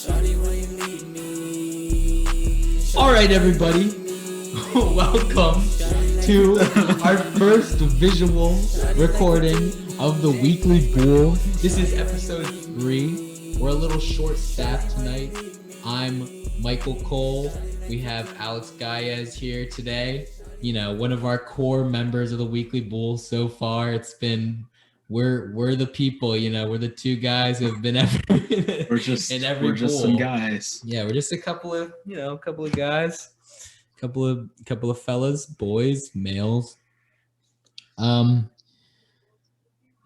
All right, everybody, welcome to our first visual recording of the Weekly Bool. This is episode 3. We're a little short-staffed tonight. I'm Michael Cole. We have Alex Galles here today. You know, one of our core members of the Weekly Bool so far. It's been we're the people. You know, we're the two guys who have been We're just bool. Some guys. Yeah, we're just a couple of guys, couple of fellas, boys, males.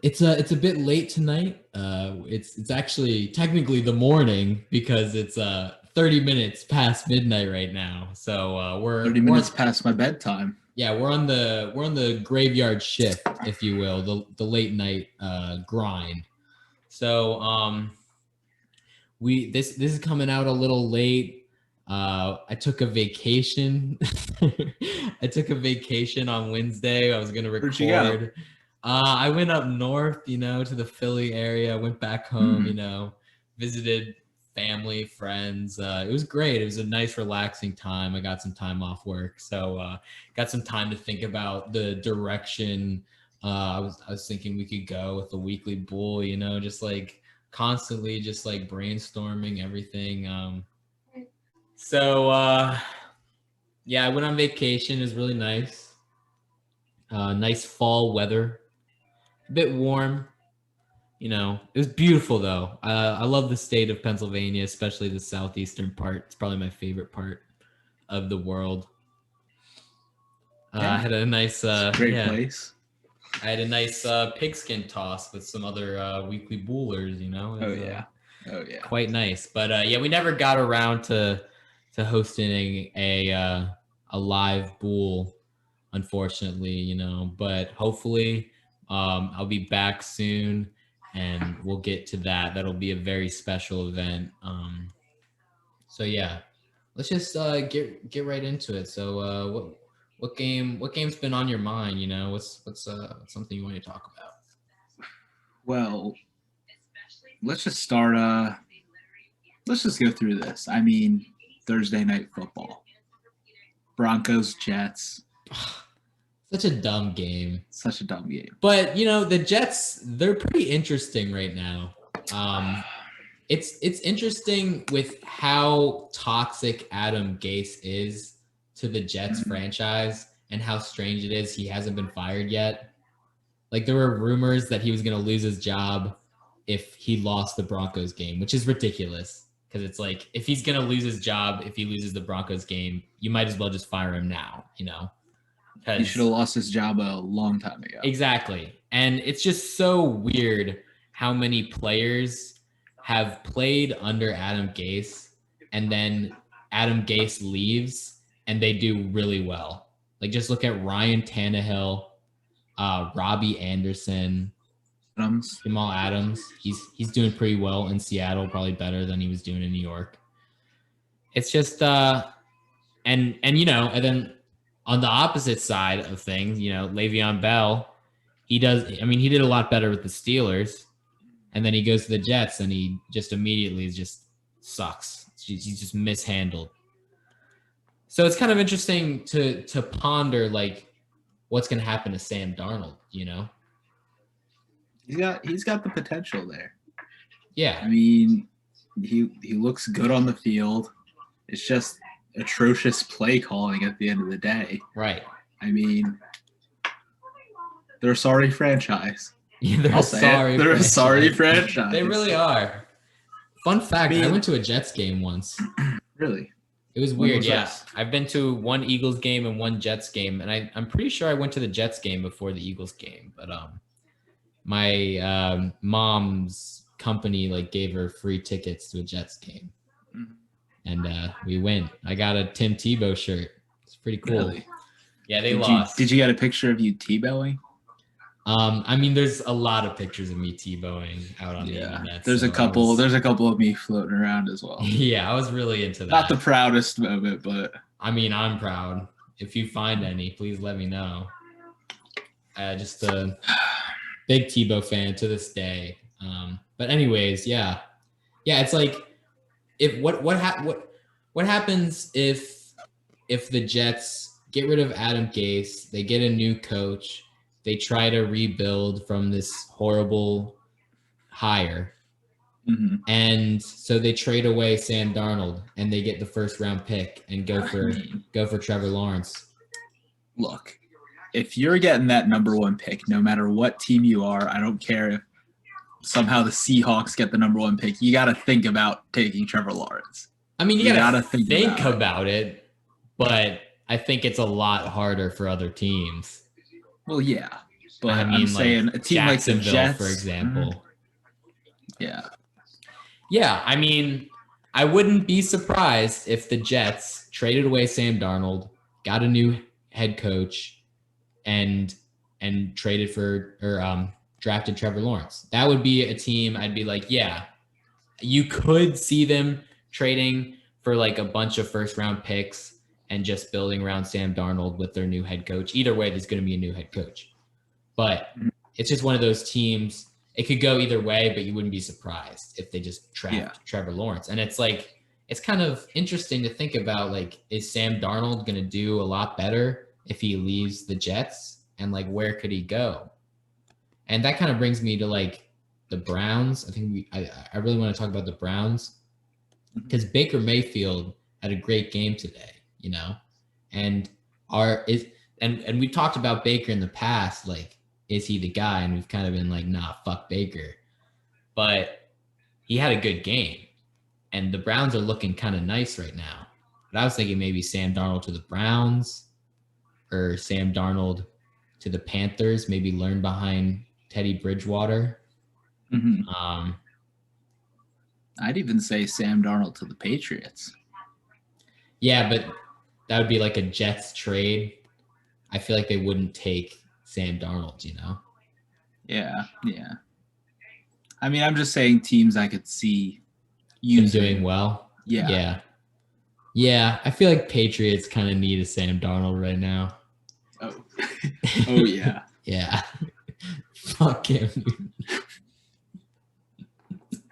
It's a bit late tonight. It's actually technically the morning because it's 30 minutes past midnight right now. So we're 30 minutes past my bedtime. Yeah, we're on the graveyard shift, if you will, the late night grind. So this is coming out a little late. I took a vacation. I took a vacation on Wednesday. I was gonna record. Where'd you go? I went up north, to the Philly area. I went back home, visited family, friends. It was great. It was a nice, relaxing time. I got some time off work, so got some time to think about the direction. I was thinking we could go with the Weekly Bool, just like constantly just like brainstorming everything. So yeah, I went on vacation. It was really nice. Nice fall weather, a bit warm. It was beautiful though. I love the state of Pennsylvania, especially the southeastern part. It's probably my favorite part of the world. I had a nice great place. I had a nice pigskin toss with some other Weekly Boolers, Oh yeah. Quite nice. But yeah, we never got around to hosting a live Bool, unfortunately, but hopefully I'll be back soon and we'll get to that. That'll be a very special event. So yeah, let's just get right into it. So what game's been on your mind? What's something you want to talk about? Well, let's just start. Let's just go through this. I mean, Thursday night football, Broncos Jets. Such a dumb game. But the Jets, they're pretty interesting right now. It's interesting with how toxic Adam Gase is to the Jets franchise and how strange it is he hasn't been fired yet. Like, there were rumors that he was going to lose his job if he lost the Broncos game, which is ridiculous because it's like, if he's going to lose his job if he loses the Broncos game, you might as well just fire him now, He should have lost his job a long time ago. Exactly. And it's just so weird how many players have played under Adam Gase and then Adam Gase leaves and they do really well. Like, just look at Ryan Tannehill, Robbie Anderson, Jamal Adams. He's doing pretty well in Seattle, probably better than he was doing in New York. It's just and then on the opposite side of things, Le'Veon Bell, he did a lot better with the Steelers, and then he goes to the Jets, and he just immediately just sucks. He's just mishandled. So it's kind of interesting to ponder, like, what's going to happen to Sam Darnold, He's got the potential there. Yeah. I mean, he looks good on the field. It's just atrocious play calling at the end of the day. Right. I mean, they're a sorry franchise. Yeah, they're a sorry franchise. They really are. Fun fact, I went to a Jets game once. Really? It was weird, yeah. I've been to one Eagles game and one Jets game, and I'm pretty sure I went to the Jets game before the Eagles game, but my mom's company gave her free tickets to a Jets game. And we went. I got a Tim Tebow shirt. It's pretty cool. Really? Yeah, they lost. Did you get a picture of you Tebowing? There's a lot of pictures of me Tebowing out on the internet. There's a couple of me floating around as well. Yeah, I was really into that. Not the proudest moment, but I'm proud. If you find any, please let me know. Just a big Tebow fan to this day. But anyways, yeah, it's like if what happens if the Jets get rid of Adam Gase, they get a new coach, they try to rebuild from this horrible hire, and so they trade away Sam Darnold and they get the first round pick and go for Trevor Lawrence. Look, if you're getting that number 1 pick, no matter what team you are, I don't care if somehow the Seahawks get the number 1 pick, you got to think about taking Trevor Lawrence. I mean, you got to think about it, but I think it's a lot harder for other teams. Well, yeah, but I mean, I'm saying a team like the Jets, for example. Yeah. Yeah, I mean, I wouldn't be surprised if the Jets traded away Sam Darnold, got a new head coach, and traded for or drafted Trevor Lawrence. That would be a team I'd be like, yeah, you could see them trading for like a bunch of first round picks and just building around Sam Darnold with their new head coach. Either way, there's going to be a new head coach. But it's just one of those teams. It could go either way, but you wouldn't be surprised if they just trapped Trevor Lawrence. And it's like, it's kind of interesting to think about, like, is Sam Darnold going to do a lot better if he leaves the Jets? And like, where could he go? And that kind of brings me to like the Browns. I think I really want to talk about the Browns because Baker Mayfield had a great game today, you know, and we've talked about Baker in the past, like, is he the guy? And we've kind of been like, nah, fuck Baker. But he had a good game. And the Browns are looking kind of nice right now. But I was thinking maybe Sam Darnold to the Browns or Sam Darnold to the Panthers, maybe learn behind Teddy Bridgewater. I'd even say Sam Darnold to the Patriots. Yeah, but that would be like a Jets trade. I feel like they wouldn't take Sam Darnold, you know? Yeah. I mean, I'm just saying teams I could see you doing well. Yeah. I feel like Patriots kind of need a Sam Darnold right now. Oh yeah. Yeah. Fuck him.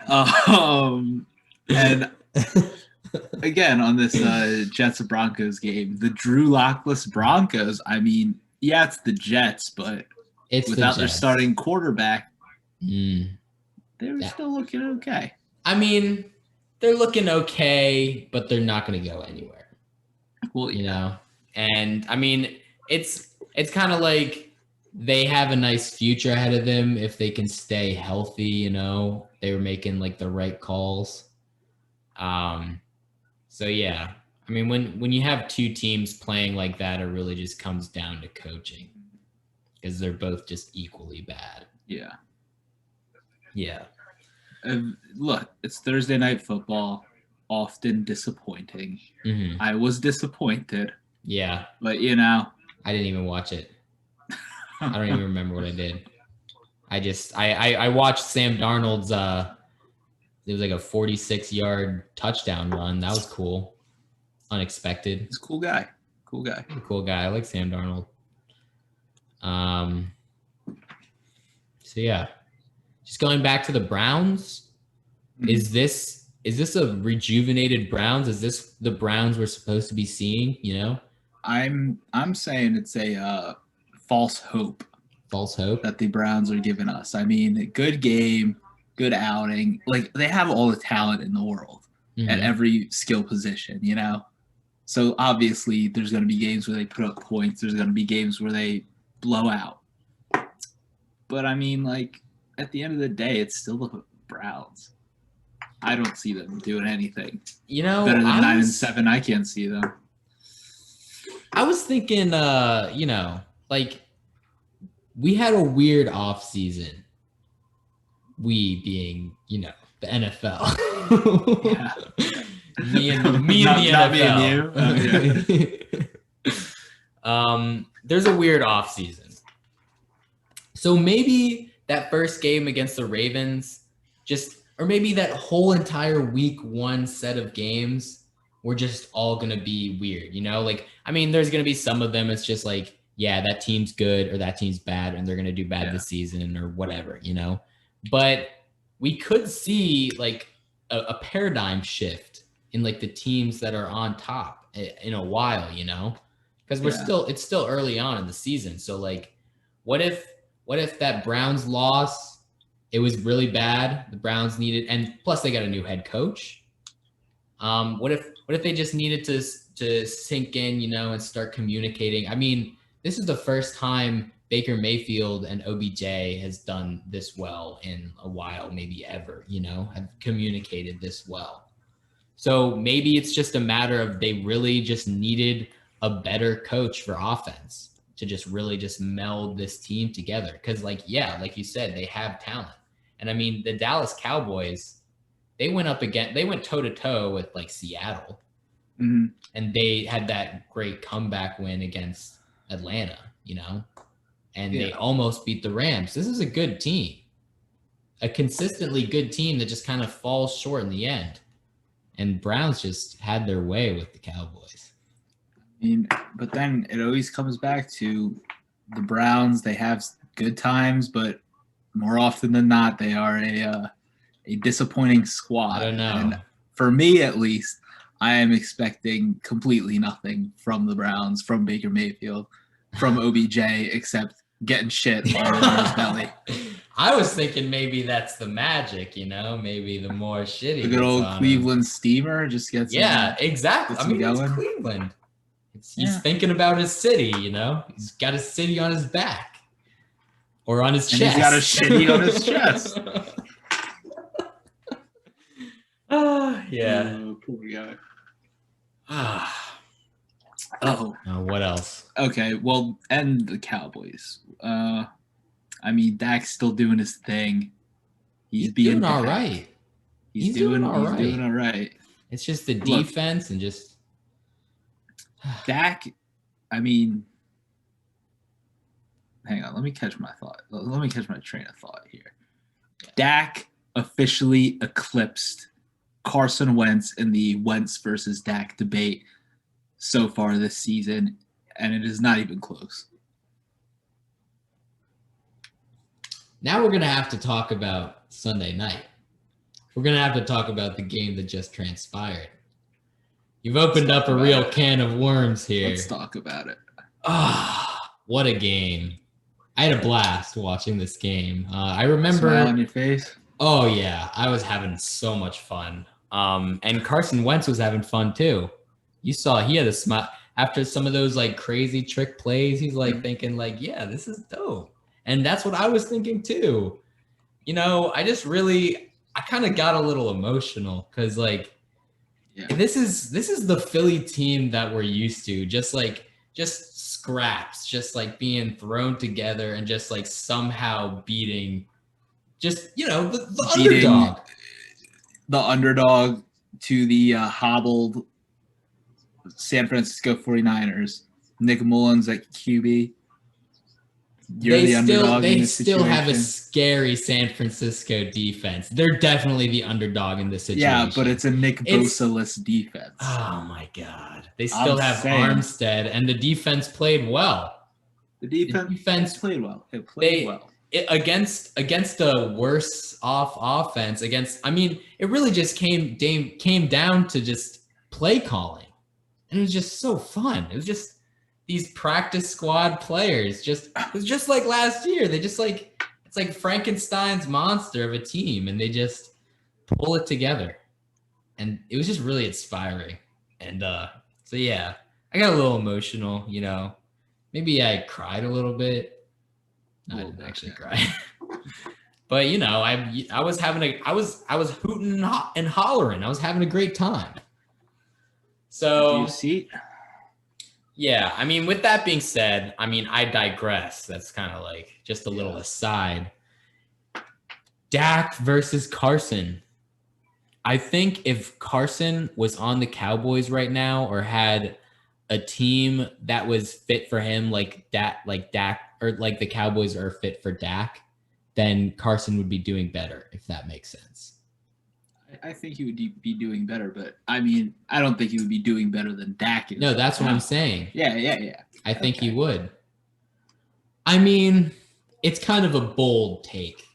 And again on this Jets Broncos game, the Drew Lockless Broncos. I mean, yeah, it's the Jets, but without their starting quarterback, they were still looking okay. I mean, they're looking okay, but they're not going to go anywhere. Well, you know, and I mean, it's kind of like they have a nice future ahead of them if they can stay healthy. You know, they were making like the right calls. So yeah, I mean, when you have two teams playing like that, it really just comes down to coaching because they're both just equally bad. Yeah. Look, it's Thursday night football, often disappointing. I was disappointed. Yeah. But, you know. I didn't even watch it. I don't even remember what I did. I watched Sam Darnold's, it was like a 46-yard touchdown run. That was cool. Unexpected. He's a cool guy. Cool guy. I like Sam Darnold. So, yeah. Just going back to the Browns, is this a rejuvenated Browns? Is this the Browns we're supposed to be seeing? You know, I'm saying it's a false hope. False hope that the Browns are giving us. I mean, good game, good outing. Like they have all the talent in the world at every skill position. You know, so obviously there's going to be games where they put up points. There's going to be games where they blow out. But I mean, like. At the end of the day, it's still the Browns. I don't see them doing anything. You know, better than 9-7. I can't see them. I was thinking, you know, like we had a weird off season. We being, you know, the NFL. Yeah. me and the NFL. Me and you. There's a weird off season. So maybe that first game against the Ravens, or maybe that whole entire week one set of games were just all going to be weird, you know? Like, I mean, there's going to be some of them. It's just like, yeah, that team's good or that team's bad and they're going to do bad this season or whatever, you know? But we could see like a paradigm shift in like the teams that are on top in a while, you know, because it's still early on in the season. So like, what if that Browns loss, it was really bad. The Browns needed, and plus they got a new head coach. What if they just needed to sink in, you know, and start communicating? I mean, this is the first time Baker Mayfield and OBJ has done this well in a while, maybe ever, you know, have communicated this well. So maybe it's just a matter of they really just needed a better coach for offense to just really just meld this team together. Because like, yeah, like you said, they have talent. And I mean, the Dallas Cowboys, they went toe to toe with like Seattle. Mm-hmm. And they had that great comeback win against Atlanta, you know, and they almost beat the Rams. This is a good team, a consistently good team that just kind of falls short in the end. And Browns just had their way with the Cowboys. I mean, but then it always comes back to the Browns. They have good times, but more often than not, they are a disappointing squad. I don't know. And for me, at least, I am expecting completely nothing from the Browns, from Baker Mayfield, from OBJ, except getting shit all over his belly. I was thinking maybe that's the magic, you know, maybe the more shitty. The good old Cleveland steamer just gets exactly. I mean, it's Cleveland. He's thinking about his city, you know. He's got his city on his back or on his chest. He's got a shitty on his chest. Yeah. Oh, poor guy. What else? Okay, well, and the Cowboys. I mean, Dak's still doing his thing. He's being doing all right. He's doing all right. It's just the defense and just Dak. I mean, hang on. Let me catch my thought. Let me catch my train of thought here. Dak officially eclipsed Carson Wentz in the Wentz versus Dak debate so far this season, and it is not even close. Now we're going to have to talk about Sunday night. We're going to have to talk about the game that just transpired. You've opened up a real can of worms here. Let's talk about it. What a game. I had a blast watching this game. I remember... Smile on your face? Oh, yeah. I was having so much fun. And Carson Wentz was having fun, too. You saw he had a smile. After some of those, like, crazy trick plays, he's, like, thinking, like, yeah, this is dope. And that's what I was thinking too. You know, I kind of got a little emotional because this is the Philly team that we're used to. Just scraps, just like being thrown together and just like somehow beating just, you know, the underdog. The underdog to the hobbled San Francisco 49ers. Nick Mullins at QB. They still have a scary San Francisco defense. They're definitely the underdog in this situation. Yeah, but it's a Nick Bosa-less defense. Oh my God. They still have Armstead, and the defense played well. The defense played well. It played well. Against a worse off offense, it really just came down to just play calling. And it was just so fun. It was just these practice squad players, it was just like last year. They just it's like Frankenstein's monster of a team, and they just pull it together. And it was just really inspiring. And so yeah, I got a little emotional, you know. Maybe I cried a little bit. No, I didn't actually cry. But you know, I was hooting and hollering. I was having a great time. So do you see? Yeah, I mean, with that being said, I digress. That's kind of like just a little aside. Dak versus Carson. I think if Carson was on the Cowboys right now or had a team that was fit for him, like Dak, or like the Cowboys are fit for Dak, then Carson would be doing better, if that makes sense. I think he would be doing better, but I don't think he would be doing better than Dak is. No, that's what I'm saying. Yeah. I think he would. It's kind of a bold take.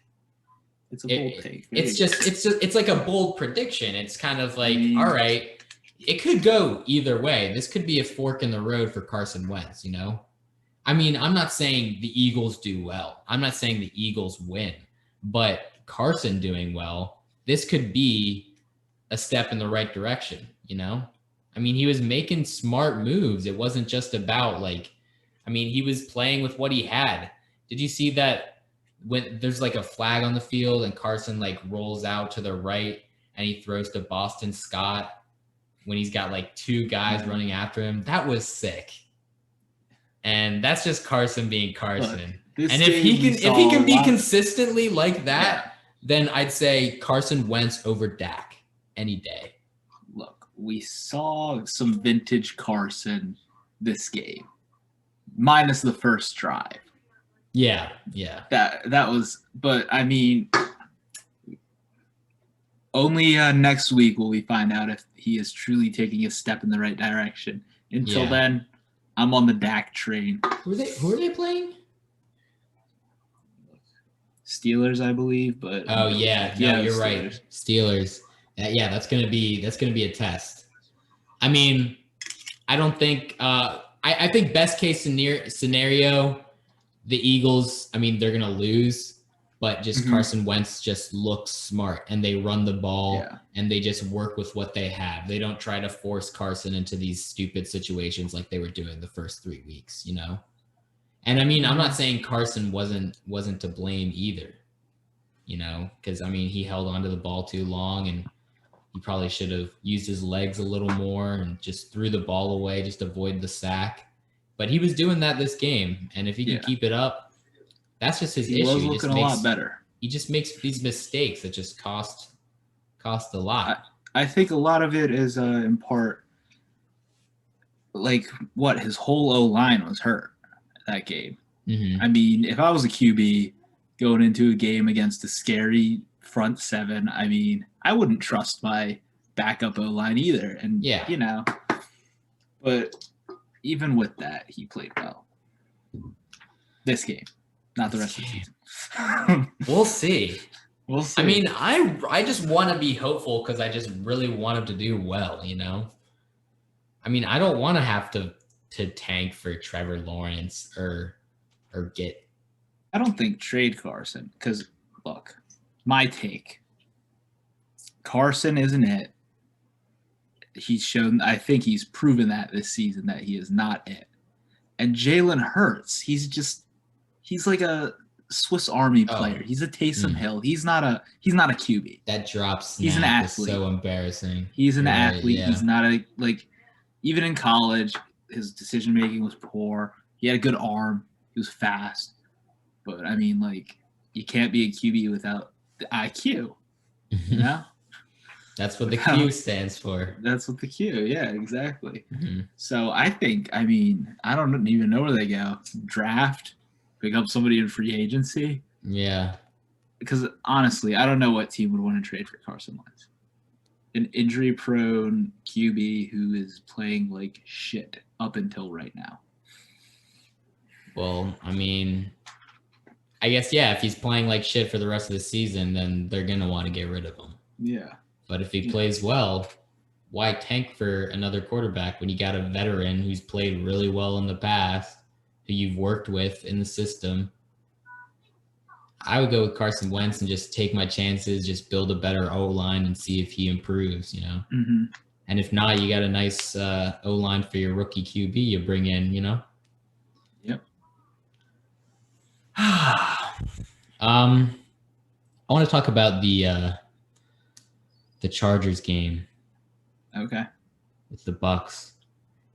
It's a bold take. It's like a bold prediction. It's kind of like, all right, it could go either way. This could be a fork in the road for Carson Wentz, you know? I mean, I'm not saying the Eagles do well. I'm not saying the Eagles win, but Carson doing well, this could be a step in the right direction, you know? I mean, he was making smart moves. It wasn't just about like, I mean, he was playing with what he had. Did you see that when there's like a flag on the field and Carson like rolls out to the right and he throws to Boston Scott when he's got like two guys running after him? That was sick. And that's just Carson being Carson. Look, and if he can be consistently like that, then I'd say Carson Wentz over Dak any day. Look, we saw some vintage Carson this game, minus the first drive. Yeah. That was, but I mean, only next week will we find out if he is truly taking a step in the right direction. Until then, I'm on the Dak train. Who are they playing? Steelers, I believe, but oh yeah, no, you're Steelers. right. Steelers. That's gonna be a test. I mean, I don't think I think best case scenario, the Eagles, I mean, they're gonna lose, but just Carson Wentz just looks smart and they run the ball and they just work with what they have. They don't try to force Carson into these stupid situations like they were doing the first 3 weeks, you know? And I mean, I'm not saying Carson wasn't to blame either, you know, because I mean, he held onto the ball too long and he probably should have used his legs a little more and just threw the ball away, just avoid the sack. But he was doing that this game, and if he can keep it up, that's just his issue. He was looking a lot better. He just makes these mistakes that just cost a lot. I think a lot of it is in part like what his whole O-line was hurt that game. I mean, if I was a QB going into a game against a scary front seven, I mean, I wouldn't trust my backup O-line either. And, you know, but even with that, he played well. This game, not the rest of the season. We'll see. We'll see. I mean, I just want to be hopeful because I just really want him to do well, you know? I mean, I don't want to have to tank for Trevor Lawrence or get. I don't think trade Carson because, look, my take. Carson isn't it. He's shown, I think he's proven that this season that he is not it. And Jalen Hurts, he's like a Swiss Army player. He's a Taysom Hill. He's not a QB. That drop snap he's an athlete. Is so embarrassing. He's an athlete. Yeah. He's not even in college, his decision making was poor. He had a good arm. He was fast. But I mean, like, you can't be a QB without the IQ. You know? That's what the Q stands for. That's what the Q, yeah, exactly. So I think, I mean, I don't even know where they go. Draft, pick up somebody in free agency. Yeah. Because honestly, I don't know what team would want to trade for Carson Wentz. An injury-prone QB who is playing like shit up until right now. Well, I mean, I guess, yeah, if he's playing like shit for the rest of the season, then they're going to want to get rid of him. Yeah. But if he plays well, why tank for another quarterback when you got a veteran who's played really well in the past, who you've worked with in the system? I would go with Carson Wentz and just take my chances, just build a better O-line and see if he improves, you know? And if not, you got a nice O-line for your rookie QB you bring in, you know? Yep. I want to talk about the Chargers game. Okay. With the Bucks.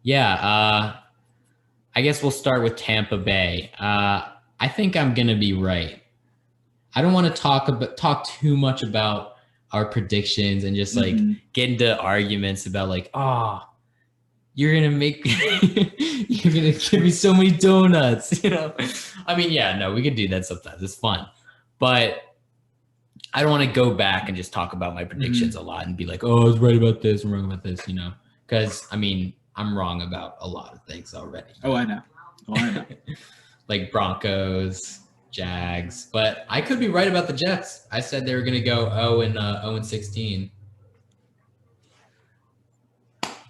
Yeah, I guess we'll start with Tampa Bay. I think I'm going to be right. I don't want to talk too much about our predictions and just like get into arguments about like, you're going to give me so many donuts, you know? I mean, yeah, no, we could do that sometimes. It's fun. But I don't want to go back and just talk about my predictions a lot and be like, oh, I was right about this, I'm wrong about this, you know? Because, I mean, I'm wrong about a lot of things already. Oh, I know. Like Broncos, Jags. But I could be right about the Jets. I said they were going to go 0-16.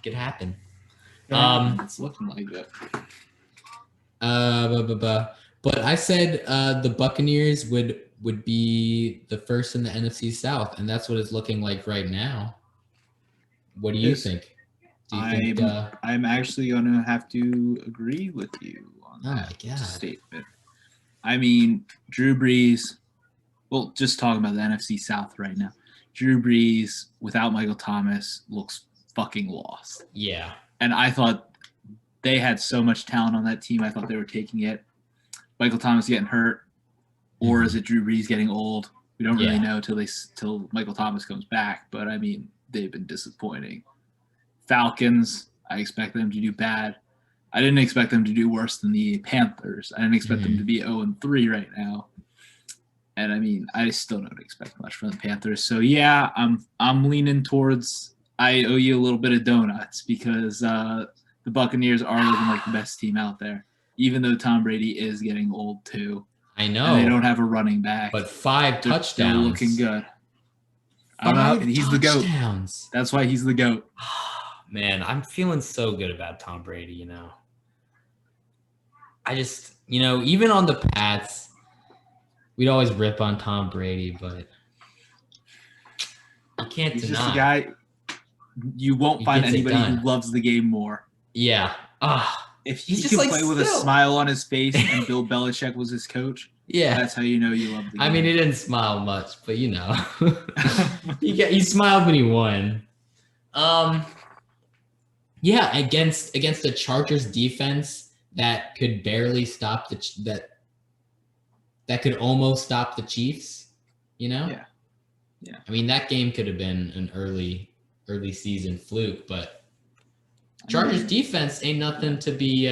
Could happen. It's looking like it. But I said the Buccaneers would be the first in the NFC South, and that's what it's looking like right now. What do you think? Do you think I'm actually gonna have to agree with you on that statement. I mean, Drew Brees. Well, just talking about the NFC South right now. Drew Brees without Michael Thomas looks fucking lost. Yeah. And I thought they had so much talent on that team. I thought they were taking it. Michael Thomas getting hurt, or is it Drew Brees getting old? We don't really know till Michael Thomas comes back. But I mean, they've been disappointing. Falcons, I expect them to do bad. I didn't expect them to do worse than the Panthers. I didn't expect them to be 0-3 right now. And I mean, I still don't expect much from the Panthers. So yeah, I'm leaning towards I owe you a little bit of donuts because the Buccaneers are looking like the best team out there, even though Tom Brady is getting old too. I know. And they don't have a running back. But 5 touchdowns. They're looking good. I don't know. He's the GOAT. That's why he's the GOAT. Man, I'm feeling so good about Tom Brady, you know. I just, you know, even on the Pats, we'd always rip on Tom Brady, but you can't deny. He's just a guy. You won't find anybody who loves the game more. Yeah. If he can play with a smile on his face and Bill Belichick was his coach, that's how you know you love the game. I mean, he didn't smile much, but you know. he smiled when he won. Yeah, against the Chargers defense that could barely stop that could almost stop the Chiefs, you know? Yeah. I mean, that game could have been an early season fluke, but Chargers defense ain't nothing to be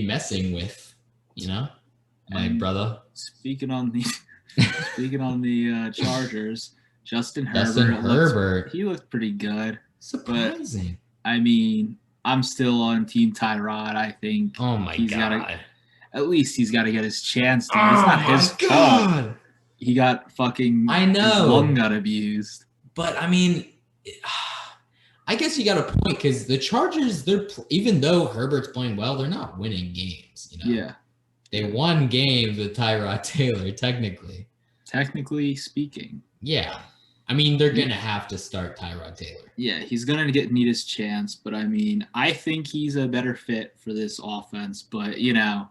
messing with, you know, my brother. Speaking on the Chargers, Justin Herbert, he looked pretty good. Surprising. But, I mean, I'm still on Team Tyrod. I think. Oh my god! At least he's got to get his chance. Dude. It's not his fault. He got fucking. I know. His lung got abused. But I mean, I guess you got a point because the Chargers, even though Herbert's playing well, they're not winning games. You know. Yeah. They won games with Tyrod Taylor, technically. Technically speaking. Yeah. I mean, they're going to have to start Tyrod Taylor. Yeah, he's going to need his chance. But, I mean, I think he's a better fit for this offense. But, you know,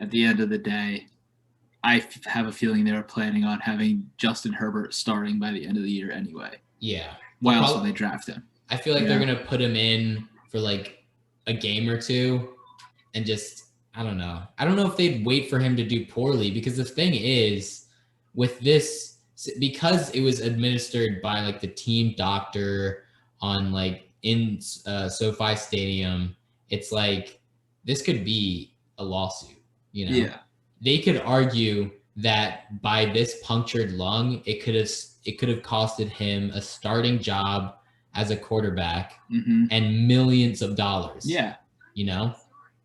at the end of the day, I have a feeling they were planning on having Justin Herbert starting by the end of the year anyway. Yeah. Why else would they draft him? I feel like they're going to put him in for, like, a game or two and just – I don't know. I don't know if they'd wait for him to do poorly because the thing is, with this – because it was administered by like the team doctor on like in SoFi Stadium, it's like this could be a lawsuit, you know? Yeah. They could argue that by this punctured lung, it could have costed him a starting job as a quarterback and millions of dollars. Yeah. You know?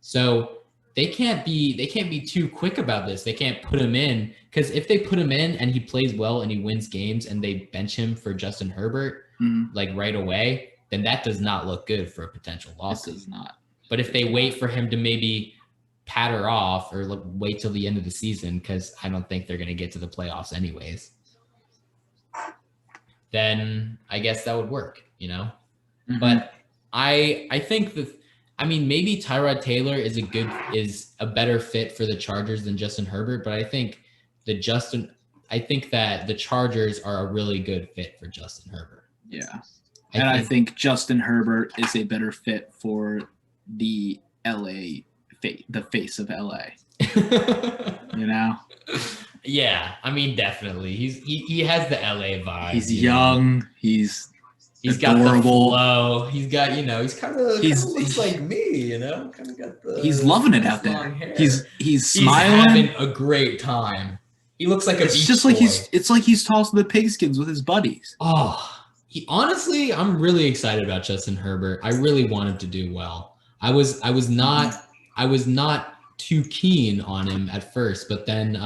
So they can't be too quick about this. They can't put him in because if they put him in and he plays well and he wins games and they bench him for Justin Herbert like right away, then that does not look good for a potential lawsuit. It does not. But if they wait for him to maybe patter off or wait till the end of the season, because I don't think they're going to get to the playoffs anyways, then I guess that would work, you know? But I think that. I mean, maybe Tyrod Taylor is a better fit for the Chargers than Justin Herbert, but I think that the Chargers are a really good fit for Justin Herbert. Yeah. I think Justin Herbert is a better fit for the the face of LA. You know? Yeah, I mean, definitely. He has the LA vibe. He's young. He's adorable. Got the flow. He's got, you know, he's kind of looks like me, you know. Kind of got the. He's loving it out there. Hair. He's smiling. He's having a great time. He looks like it's just like it's like he's tossing the pigskins with his buddies. Oh, honestly, I'm really excited about Justin Herbert. I really want him to do well. I was not too keen on him at first, but then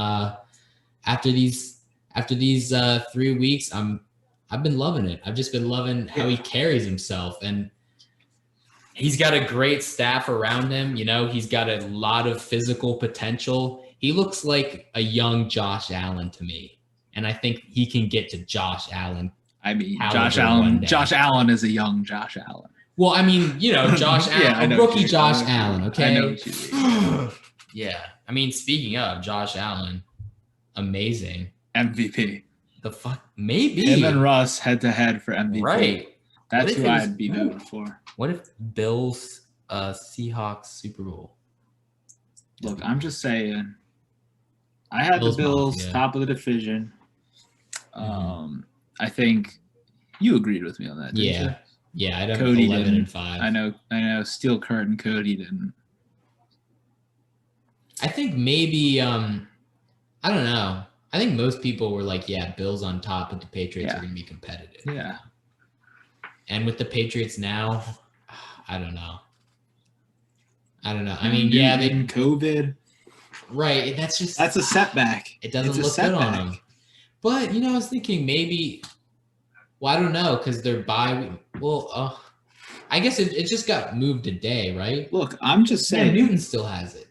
after these 3 weeks, I've been loving it. I've just been loving how he carries himself, and he's got a great staff around him. You know, he's got a lot of physical potential. He looks like a young Josh Allen to me, and I think he can get to Josh Allen. I mean, Josh Allen is a young Josh Allen. Well, I mean, you know, Josh Allen, a rookie Josh Allen, okay? I know what you mean. Yeah. I mean, speaking of Josh Allen, amazing. MVP. The fuck? Maybe. Him and Russ head-to-head for MVP. Right. That's who I'd be voting for. What if Bills Seahawks Super Bowl? Look, I'm just saying. I had the Bills top of the division. I think you agreed with me on that, didn't you? Yeah, I'd have CODY 11 and 5. I know. Steel Curtain CODY didn't. I think maybe I don't know. I think most people were like, yeah, Bills on top, but the Patriots are going to be competitive. Yeah. And with the Patriots now, I don't know. I mean, yeah, they COVID. Right. That's a setback. It doesn't look good on them. But, you know, I was thinking maybe, well, I don't know, because they're I guess it just got moved a day, right? Look, I'm just saying. Yeah, Newton still has it.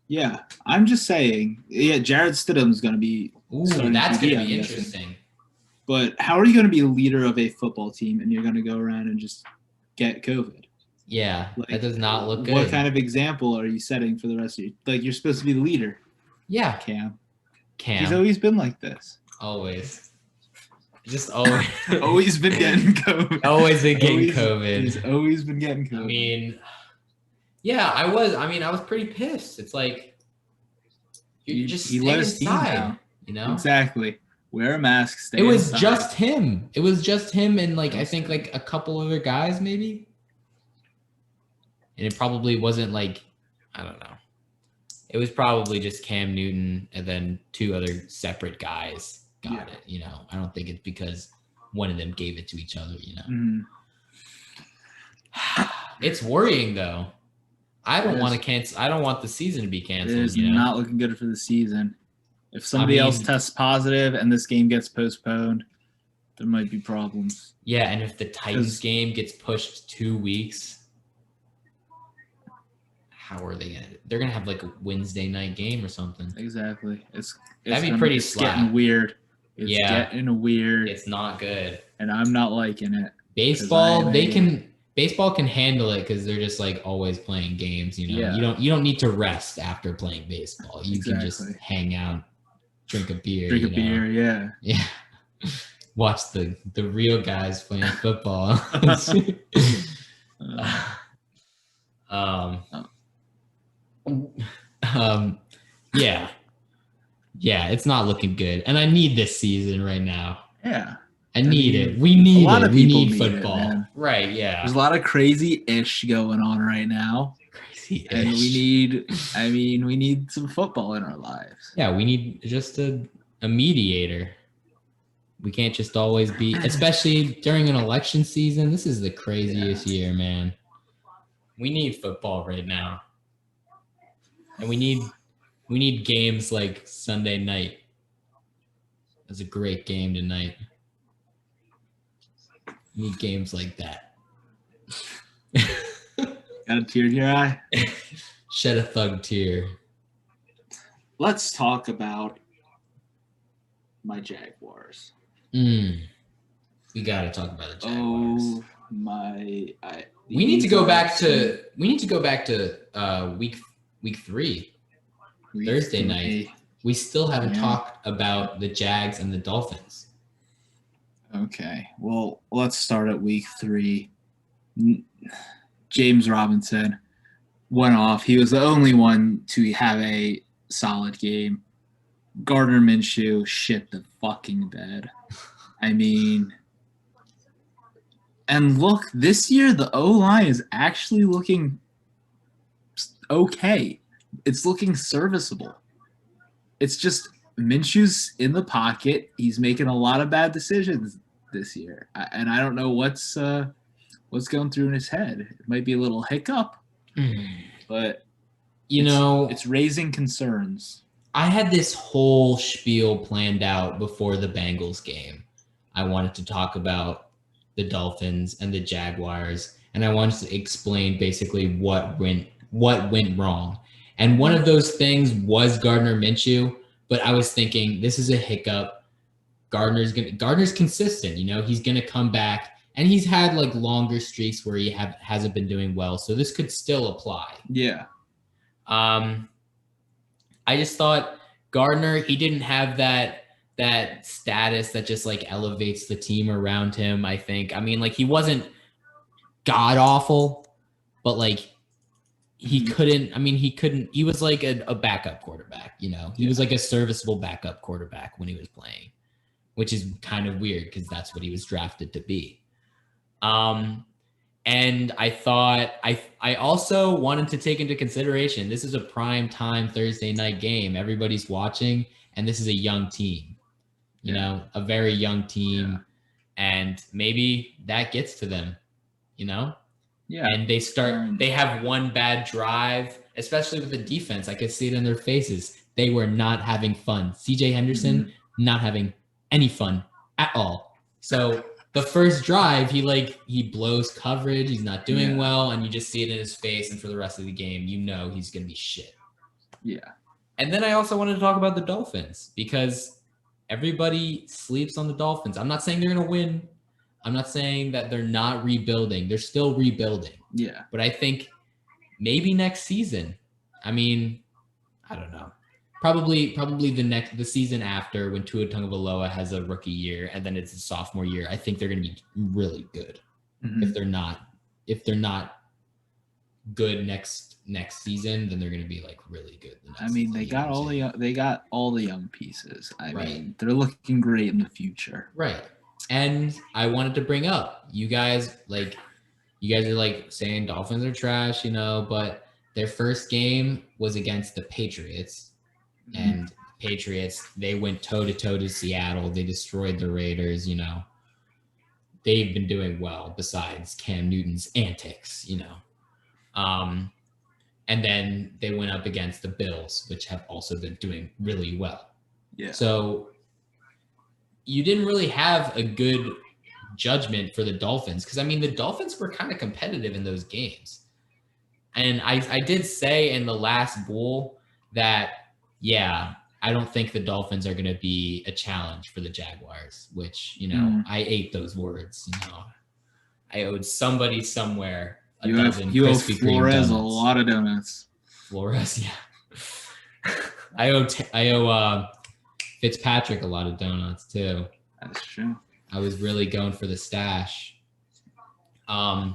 Yeah, I'm just saying. Yeah, Jared Stidham's going to be. Ooh, that's going to be interesting. But how are you going to be a leader of a football team and you're going to go around and just get COVID? Yeah, that does not look good. What kind of example are you setting for the rest of you? Like, you're supposed to be the leader. Yeah. Cam. He's always been like this. Always. Just always. Always been getting COVID. Always been getting COVID. He's always been getting COVID. I mean, yeah, I was pretty pissed. It's like, you just stay let his inside, team down. You know? Exactly. Wear a mask, stay It was inside. just him. It was just him and, like, I think, like, a couple other guys, maybe. And it probably wasn't, like, I don't know. It was probably just Cam Newton and then two other separate guys got it, you know. I don't think it's because one of them gave it to each other, you know. Mm-hmm. It's worrying, though. I don't want to cancel. I don't want the season to be canceled. It is not looking good for the season. If somebody else tests positive and this game gets postponed, there might be problems. Yeah, and if the Titans game gets pushed 2 weeks, how are they going to? They're going to have like a Wednesday night game or something. Exactly. That'd be pretty It's getting weird. It's getting weird. It's not good. And I'm not liking it. Baseball, baseball can handle it because they're just like always playing games. You know, you don't need to rest after playing baseball. You can just hang out, drink a beer. Yeah. Watch the real guys playing football. Yeah, it's not looking good, and I need this season right now. Yeah. I need it. We need it. We need football. It, right, yeah. There's a lot of crazy-ish going on right now. Crazy-ish. And we need some football in our lives. Yeah, we need just a mediator. We can't just always be, especially during an election season. This is the craziest year, man. We need football right now. And we need games like Sunday night. That's a great game tonight. We need games like that. Got a tear in your eye? Shed a thug tear. Let's talk about my Jaguars. We gotta talk about the Jaguars. Oh my! We need to go back to week 3, Thursday night. We still haven't talked about the Jags and the Dolphins. Okay, well, let's start at week 3. James Robinson went off. He was the only one to have a solid game. Gardner Minshew shit the fucking bed. I mean, and look, this year the O-line is actually looking okay. It's looking serviceable. It's just Minshew's in the pocket. He's making a lot of bad decisions this year, and I don't know what's going through in his head. It might be a little hiccup, but it's raising concerns. I had this whole spiel planned out before the Bengals game. I wanted to talk about the Dolphins and the Jaguars, and I wanted to explain basically what went wrong. And one of those things was Gardner Minshew, but I was thinking this is a hiccup. Gardner's consistent, you know, he's gonna come back, and he's had like longer streaks where he hasn't been doing well, so this could still apply. Yeah. I just thought Gardner, he didn't have that status that just like elevates the team around him. I think. I mean, like he wasn't god awful, but like he couldn't. I mean, he couldn't. He was like a backup quarterback. You know, he was like a serviceable backup quarterback when he was playing, which is kind of weird because that's what he was drafted to be. And I thought I also wanted to take into consideration this is a prime time Thursday night game. Everybody's watching, and this is a young team, you know, a very young team, and maybe that gets to them, you know. Yeah. And they have one bad drive, especially with the defense. I could see it in their faces. They were not having fun. CJ Henderson not having any fun at all. So the first drive, he blows coverage. He's not doing well, and you just see it in his face. And for the rest of the game, you know he's going to be shit. Yeah. And then I also wanted to talk about the Dolphins because everybody sleeps on the Dolphins. I'm not saying they're going to win. I'm not saying that they're not rebuilding. They're still rebuilding. Yeah. But I think maybe next season. I mean, I don't know. Probably the season after when Tua Tagovailoa has a rookie year and then it's a sophomore year. I think they're going to be really good. If they're not good next season, then they're going to be like really good. I mean, they got all the young pieces. I mean, they're looking great in the future. Right. And I wanted to bring up you guys are like saying Dolphins are trash, you know, but their first game was against the Patriots. And Patriots, they went toe-to-toe to Seattle. They destroyed the Raiders, you know. They've been doing well besides Cam Newton's antics, you know. And then they went up against the Bills, which have also been doing really well. Yeah. So you didn't really have a good judgment for the Dolphins because, I mean, the Dolphins were kind of competitive in those games. And I did say in the last Bool that, yeah, I don't think the Dolphins are going to be a challenge for the Jaguars, which, you know, I ate those words, you know. I owed somebody somewhere a dozen Krispy Kreme Flores donuts. a lot of donuts. Flores, yeah. I owe Fitzpatrick a lot of donuts too. That's true. I was really going for the stash. I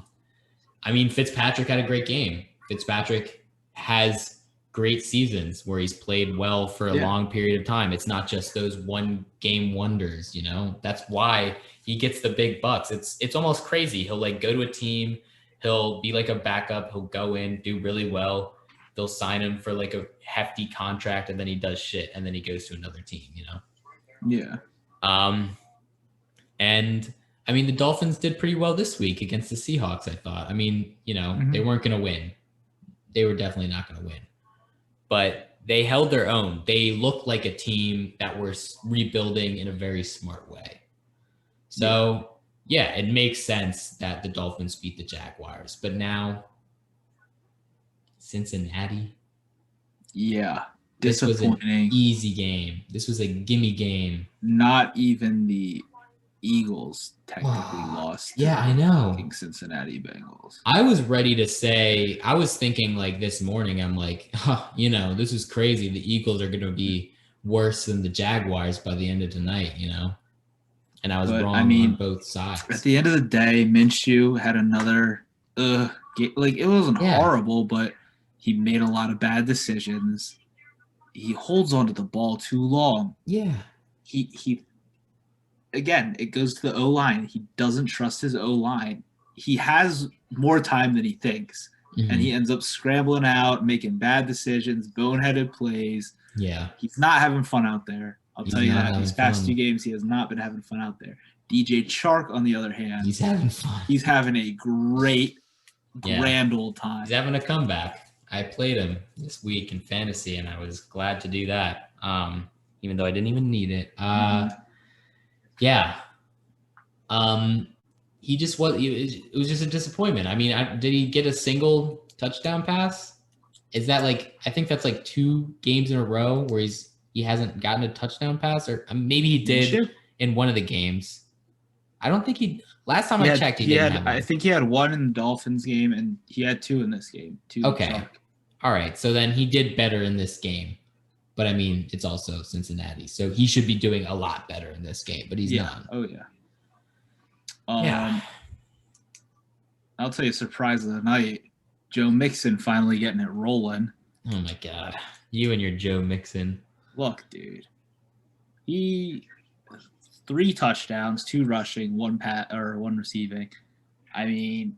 mean, Fitzpatrick had a great game. Fitzpatrick has great seasons where he's played well for a long period of time. It's not just those one game wonders, you know. That's why he gets the big bucks. It's almost crazy. He'll like go to a team, he'll be like a backup, he'll go in, do really well. They'll sign him for like a hefty contract, and then he does shit, and then he goes to another team, you know. Yeah. And I mean, the Dolphins did pretty well this week against the Seahawks, I thought. I mean, you know, they weren't going to win. They were definitely not going to win. But they held their own. They looked like a team that were rebuilding in a very smart way. So, yeah, it makes sense that the Dolphins beat the Jaguars. But now, Cincinnati. Yeah. This was an easy game. This was a gimme game. Not even the Eagles technically lost. Yeah, I know. Cincinnati Bengals. I was ready to say, I was thinking like this morning, I'm like, you know, this is crazy. The Eagles are going to be worse than the Jaguars by the end of tonight, you know? And I was wrong on both sides. At the end of the day, Minshew had another, like it wasn't horrible, but he made a lot of bad decisions. He holds onto the ball too long. Yeah. He again, it goes to the O-line. He doesn't trust his O-line. He has more time than he thinks, and he ends up scrambling out, making bad decisions, boneheaded plays. Yeah. He's not having fun out there. I'll tell you that. These past 2 games, he has not been having fun out there. DJ Chark, on the other hand, he's having fun. He's having a grand old time. He's having a comeback. I played him this week in fantasy, and I was glad to do that, even though I didn't even need it. Yeah, He just was. It was just a disappointment. I mean, did he get a single touchdown pass? Is that like? I think that's like 2 games in a row where he hasn't gotten a touchdown pass, or maybe he did in one of the games. I don't think he. Last time I checked, he didn't have one. I think he had 1 in the Dolphins game, and he had 2 in this game. 2. Okay. All right. So then he did better in this game. But I mean, it's also Cincinnati. So he should be doing a lot better in this game, but he's not. Oh, yeah. I'll tell you a surprise of the night. Joe Mixon finally getting it rolling. Oh, my God. You and your Joe Mixon. Look, dude. He 3 touchdowns, 2 rushing, 1 receiving. I mean,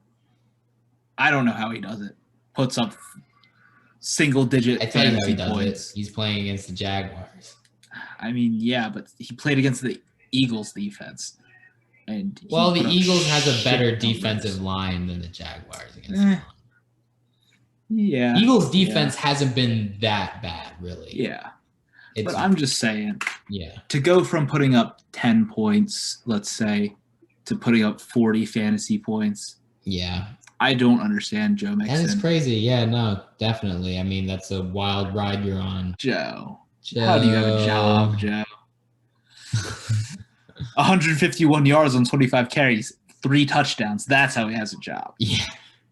I don't know how he does it. Puts up single-digit. I tell you how he does it. He's playing against the Jaguars. I mean, yeah, but he played against the Eagles defense. And the Eagles has a better defensive line than the Jaguars against Yeah. Eagles defense hasn't been that bad, really. Yeah. But I'm just saying. Yeah. To go from putting up 10 points, let's say, to putting up 40 fantasy points. Yeah. I don't understand Joe Mixon. That is crazy. Yeah, no, definitely. I mean, that's a wild ride you're on. Joe. How do you have a job, Joe? 151 yards on 25 carries, 3 touchdowns. That's how he has a job. Yeah.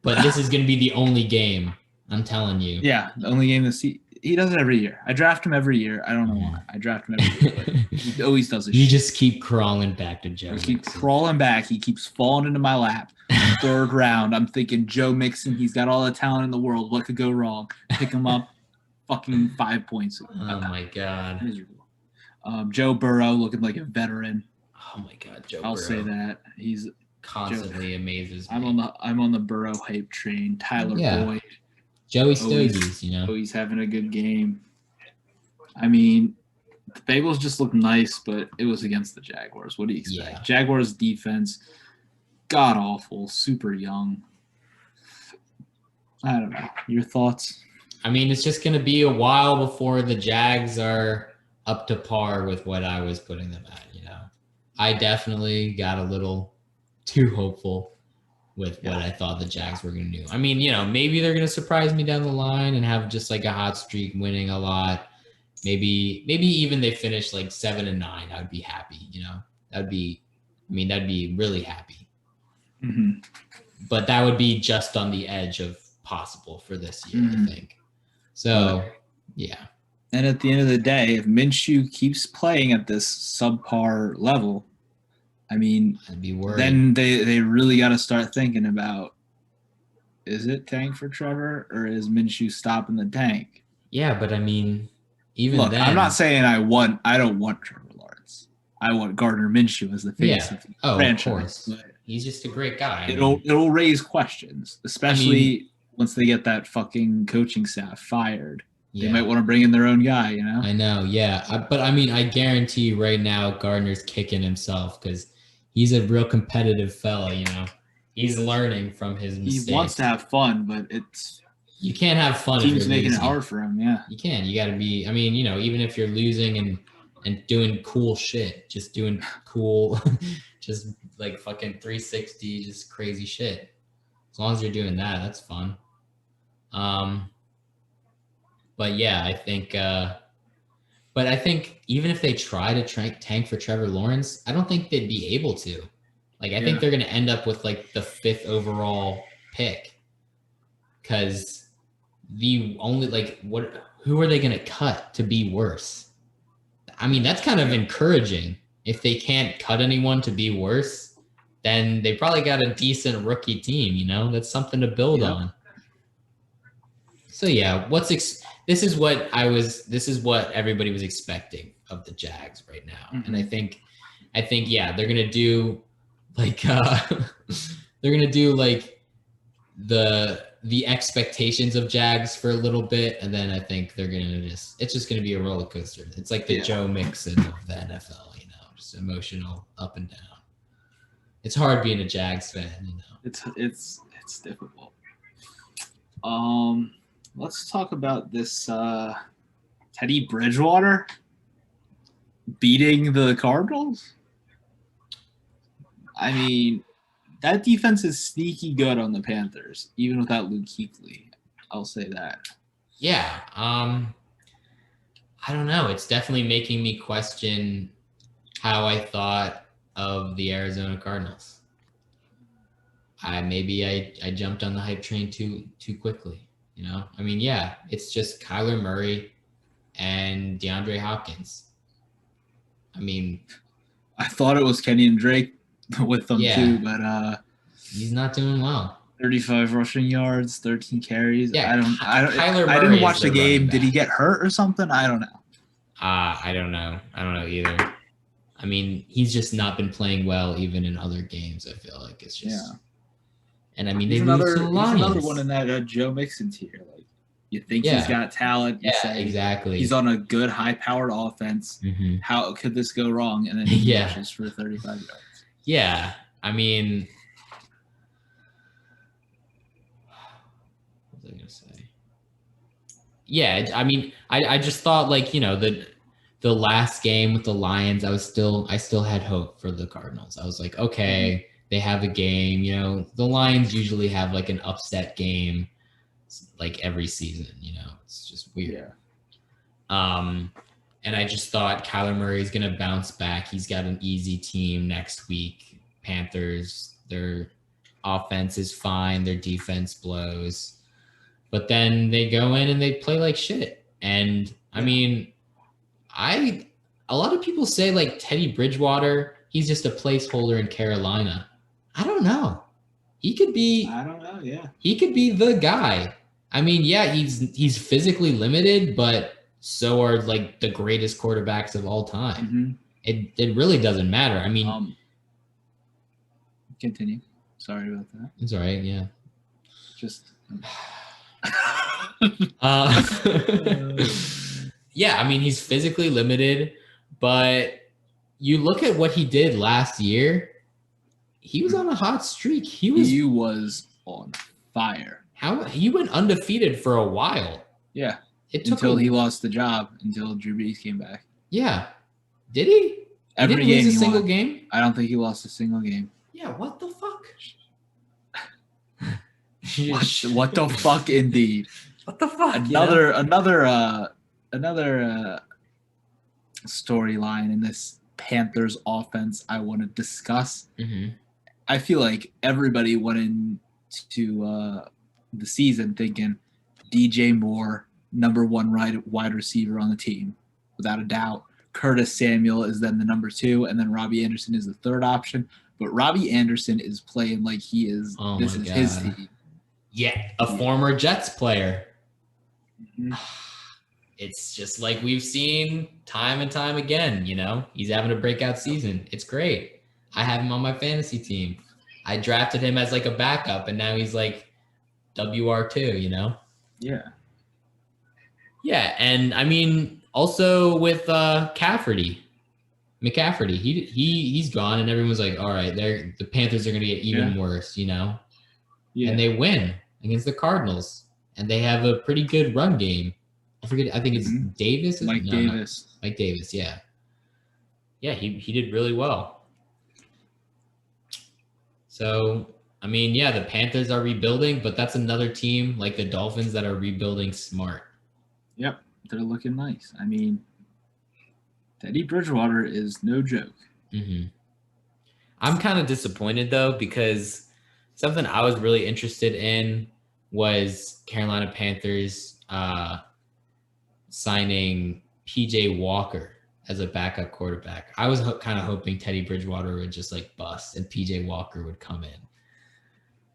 But this is going to be the only game, I'm telling you. Yeah, the only game this season. He does it every year. I draft him every year. I don't know why. I draft him every year, but he always does it. You just keep crawling back to Joe Mixon. Keep crawling back. He keeps falling into my lap. 3rd round. I'm thinking Joe Mixon. He's got all the talent in the world. What could go wrong? Pick him up. Fucking 5 points. Oh my God. Miserable. Joe Burrow looking like a veteran. Oh my God, Joe I'll Burrow. say that. He's constantly amazes me. I'm on the Burrow hype train. Tyler Boyd. Joey Stogies, you know. He's having a good game. I mean, the Bengals just look nice, but it was against the Jaguars. What do you expect? Yeah. Jaguars defense, god awful, super young. I don't know. Your thoughts? I mean, it's just going to be a while before the Jags are up to par with what I was putting them at, you know. I definitely got a little too hopeful with what I thought the Jags were going to do. I mean, you know, maybe they're going to surprise me down the line and have just like a hot streak, winning a lot. Maybe even they finish like 7-9. I would be happy, you know. That'd be really happy. Mm-hmm. But that would be just on the edge of possible for this year, I think. So, yeah. And at the end of the day, if Minshew keeps playing at this subpar level, I mean, I'd be worried. Then they really got to start thinking about, is it tank for Trevor or is Minshew stopping the tank? Yeah, but I mean, even then. I'm not saying I don't want Trevor Lawrence. I want Gardner Minshew as the face of the franchise. Of course. He's just a great guy. It'll raise questions, especially once they get that fucking coaching staff fired. Yeah. They might want to bring in their own guy, you know? I know, yeah. But I mean, I guarantee right now Gardner's kicking himself because he's a real competitive fella, you know. He's learning from his mistakes. He wants to have fun, but you can't have fun. Team's making it hard for him, yeah. You can. You got to be. I mean, you know, even if you're losing and doing cool shit, just doing cool, just like fucking 360, just crazy shit. As long as you're doing that, that's fun. But yeah, I think. But I think even if they try to tank for Trevor Lawrence, I don't think they'd be able to. Like, I think they're going to end up with like the 5th overall pick, because the only who are they going to cut to be worse? I mean, that's kind of encouraging. If they can't cut anyone to be worse, then they probably got a decent rookie team. You know, that's something to build on. So yeah, this is what everybody was expecting of the Jags right now. Mm-hmm. And I think yeah, they're gonna do like the expectations of Jags for a little bit, and then I think it's just gonna be a roller coaster. It's like the Joe Mixon of the NFL, you know, just emotional up and down. It's hard being a Jags fan, you know. It's difficult. Let's talk about this Teddy Bridgewater beating the Cardinals. I mean, that defense is sneaky good on the Panthers, even without Luke Kuechly. I'll say that. Yeah. I don't know. It's definitely making me question how I thought of the Arizona Cardinals. I jumped on the hype train too quickly. You know, I mean, yeah, it's just Kyler Murray and DeAndre Hopkins. I mean, I thought it was Kenny and Drake with them too, but he's not doing well. 35 rushing yards, 13 carries. Yeah, I didn't watch the game. Did he get hurt or something? I don't know. I don't know. I don't know either. I mean, he's just not been playing well even in other games. I feel like it's just. Yeah. And I mean, he's another one in that Joe Mixon tier. Like, you think he's got talent. You say exactly. He's on a good, high-powered offense. Mm-hmm. How could this go wrong? And then he rushes for 35 yards. Yeah, I mean, what was I gonna say? Yeah, I mean, I just thought like the last game with the Lions, I still had hope for the Cardinals. I was like, okay, they have a game. You know, the Lions usually have like an upset game, like every season. You know, it's just weird. Yeah. And I just thought Kyler Murray is going to bounce back. He's got an easy team next week. Panthers, their offense is fine. Their defense blows. But then they go in and they play like shit. And I mean, a lot of people say like Teddy Bridgewater, he's just a placeholder in Carolina. I don't know. He could be. I don't know. Yeah. He could be the guy. I mean, yeah, he's physically limited, but so are like the greatest quarterbacks of all time. Mm-hmm. It really doesn't matter. I mean, continue. Sorry about that. It's all right. Yeah. Just. Yeah, I mean, he's physically limited, but you look at what he did last year. He was on a hot streak. He was on fire. He went undefeated for a while. Yeah. Until he lost the job, until Drew Brees came back. Yeah. Did he? Every didn't game lose a single game? I don't think he lost a single game. Yeah, what the fuck? What the fuck indeed. What the fuck? Another storyline in this Panthers offense I want to discuss. Mm-hmm. I feel like everybody went into the season thinking DJ Moore, number one wide receiver on the team, without a doubt. Curtis Samuel is then the number 2, and then Robbie Anderson is the third option. But Robbie Anderson is playing like he is. This is his team. Yeah, a former Jets player. Mm-hmm. It's just like we've seen time and time again, you know. He's having a breakout season. It's great. I have him on my fantasy team. I drafted him as like a backup, and now he's like WR2, you know? Yeah. Yeah, and I mean, also with McCaffrey, he's gone, and everyone's like, all right, the Panthers are going to get even worse, you know? Yeah. And they win against the Cardinals, and they have a pretty good run game. I think it's Davis. Mike Davis, yeah. Yeah, he did really well. So, I mean, yeah, the Panthers are rebuilding, but that's another team like the Dolphins that are rebuilding smart. Yep, they're looking nice. I mean, Teddy Bridgewater is no joke. Mm-hmm. I'm kind of disappointed, though, because something I was really interested in was Carolina Panthers signing PJ Walker as a backup quarterback. I was kind of hoping Teddy Bridgewater would just like bust and PJ Walker would come in.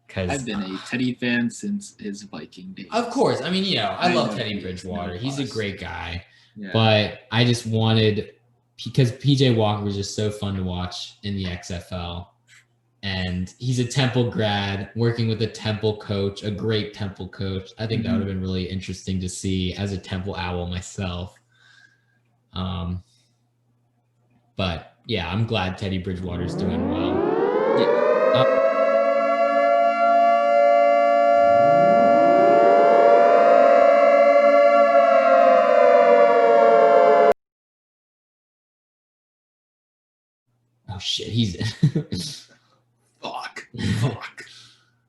Because I've been a Teddy fan since his Viking days. Of course. I mean, you know, I love Teddy Bridgewater. He's a great guy. Yeah. But I just wanted, because PJ Walker was just so fun to watch in the XFL. And he's a Temple grad working with a Temple coach, a great Temple coach. I think that would have been really interesting to see as a Temple Owl myself. But yeah, I'm glad Teddy Bridgewater's doing well. Yeah. Oh shit, he's in.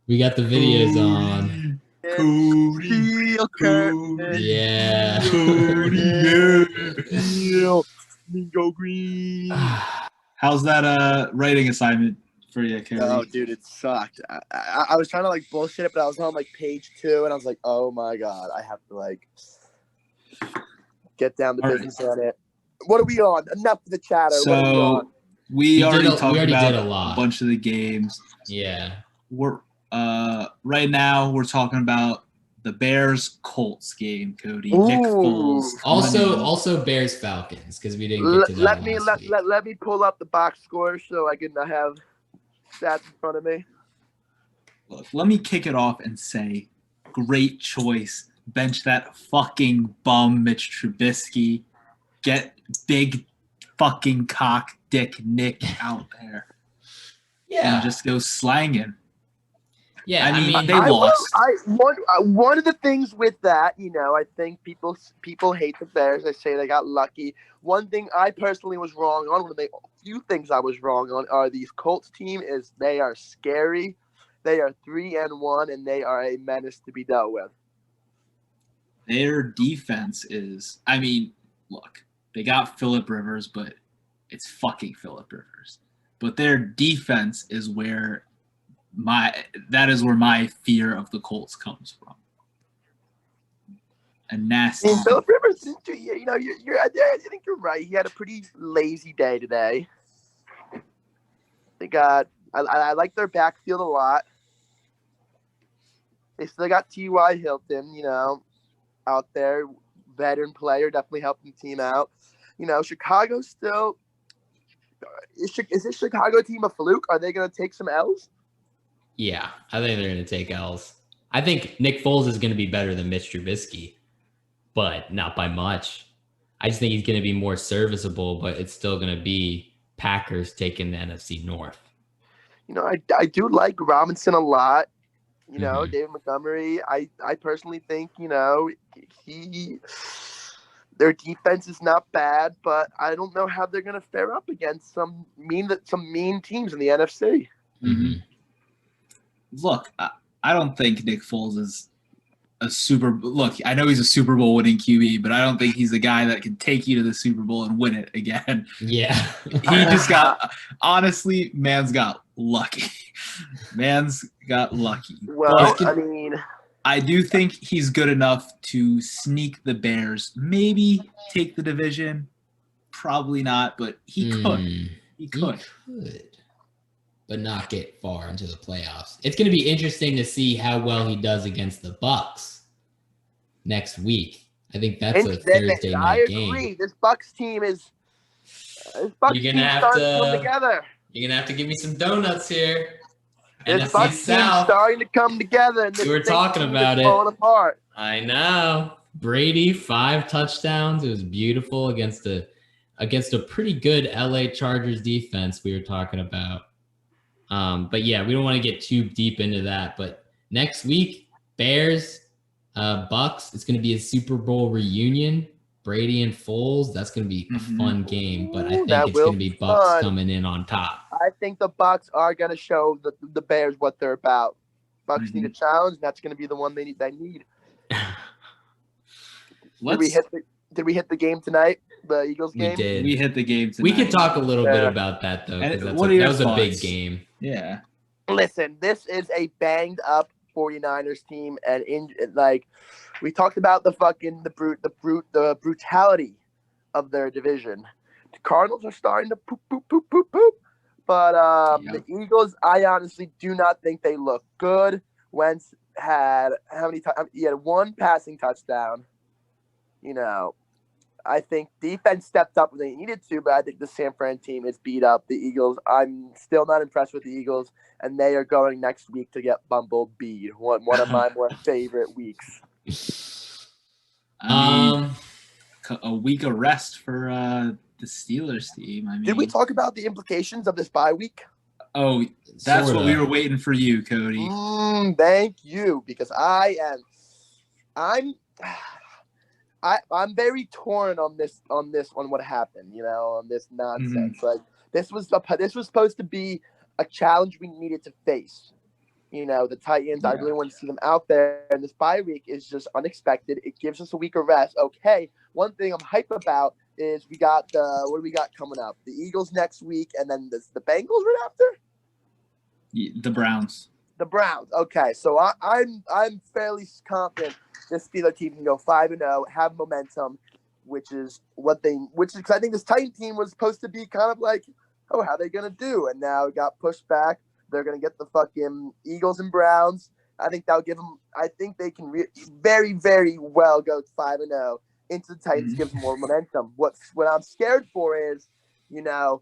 We got the videos on. CODY. Steel Cody. curtain. Yeah. Steel. Mingo Green. How's that writing assignment for you, Cody? Oh, dude, it sucked. I was trying to like bullshit it, but I was on like page 2, and I was like, oh my god, I have to like get down to business on it. What are we on? Enough of the chatter. What are we on? So we already talked about did a lot. a bunch of the games. Yeah. We're right now we're talking about the Bears Colts game, Cody. Ooh. Nick Foles. Also Bears Falcons, because we didn't get to that Let me last week. let me pull up the box score so I can have stats in front of me. Look, let me kick it off and say, great choice. Bench that fucking bum Mitch Trubisky. Get big fucking cock dick Nick out there. Yeah. And just go slanging. Yeah, I mean, they lost. One of the things with that, I think people hate the Bears. They say they got lucky. One thing I personally was wrong on, one of the few things I was wrong on, are these Colts team is they are scary. They are 3-1, and they are a menace to be dealt with. Their defense is, look, they got Phillip Rivers, but it's fucking Phillip Rivers. But their defense is where my fear of the Colts comes from. A nasty. Phillip Rivers, I think you're right. He had a pretty lazy day today. I like their backfield a lot. They still got T.Y. Hilton, out there, veteran player, definitely helping the team out. Chicago still is this Chicago team a fluke? Are they going to take some L's? Yeah, I think they're going to take L's. I think Nick Foles is going to be better than Mitch Trubisky, but not by much. I just think he's going to be more serviceable, but it's still going to be Packers taking the NFC North. I do like Robinson a lot. David Montgomery. I personally think, their defense is not bad, but I don't know how they're going to fare up against some mean teams in the NFC. Mm-hmm. Look, I don't think Nick Foles is I know he's a Super Bowl winning QB, but I don't think he's the guy that can take you to the Super Bowl and win it again. Yeah. He just honestly, man's got lucky. Well, I do think he's good enough to sneak the Bears, maybe take the division. Probably not, but he could. He could. But not get far into the playoffs. It's going to be interesting to see how well he does against the Bucs next week. I think that's a Thursday night game. I agree. This Bucs team is. This Bucs team starting to come together. You're gonna have to give me some donuts here. This Bucs team starting to come together. And we were talking about it. Falling apart. I know. Brady 5 touchdowns. It was beautiful against a pretty good LA Chargers defense. We were talking about. But yeah, we don't want to get too deep into that. But next week, Bears, Bucs. It's going to be a Super Bowl reunion. Brady and Foles. That's going to be a fun game. But I think it's going to be Bucs coming in on top. I think the Bucs are going to show the Bears what they're about. Bucs need a challenge. And that's going to be the one they need. Did we hit the game tonight? The Eagles game? We did. We hit the game tonight. We could talk a little bit about that, though, because that was a big game. Yeah. Listen, this is a banged up 49ers team, and we talked about the brutality of their division. The Cardinals are starting to poop, but the Eagles, I honestly do not think they look good. Wentz had he had 1 passing touchdown. I think defense stepped up when they needed to, but I think the San Fran team is beat up. The Eagles, I'm still not impressed with the Eagles, and they are going next week to get bumblebeed. One of my more favorite weeks. A week of rest for the Steelers team. Did we talk about the implications of this bye week? Oh, that's what we were waiting for you, Cody. Thank you, because I'm very torn on what happened, on this nonsense. Like this was supposed to be a challenge we needed to face. The Titans, I Yeah. really want to see them out there. And this bye week is just unexpected. It gives us a week of rest. Okay. One thing I'm hype about is we got what do we got coming up? The Eagles next week, and then the Bengals right after? The Browns. The Browns. Okay. So I'm fairly confident this Steelers team can go 5-0, have momentum, which is because I think this Titan team was supposed to be kind of like, oh, how are they gonna do? And now it got pushed back. They're going to get the fucking Eagles and Browns. I think that'll give them – I think they can very, very well go 5-0 into the Titans, gives them more momentum. What I'm scared for is, they're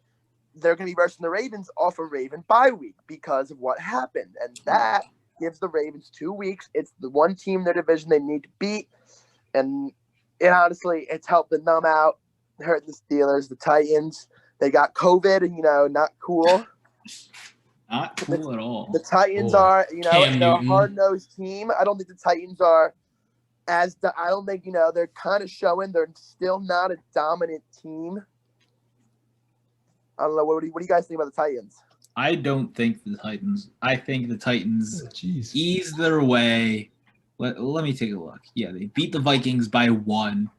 going to be versing the Ravens off a Raven bye week because of what happened. And that gives the Ravens 2 weeks. It's the one team in their division they need to beat. And honestly, it's helped them numb out, hurting the Steelers, the Titans. They got COVID and, not cool. Not cool at all. The Titans are, they're a hard-nosed team. I don't think the Titans are I don't think, they're kind of showing they're still not a dominant team. I don't know. What do you guys think about the Titans? I don't think the Titans. I think the Titans ease their way. Let me take a look. Yeah, they beat the Vikings by 1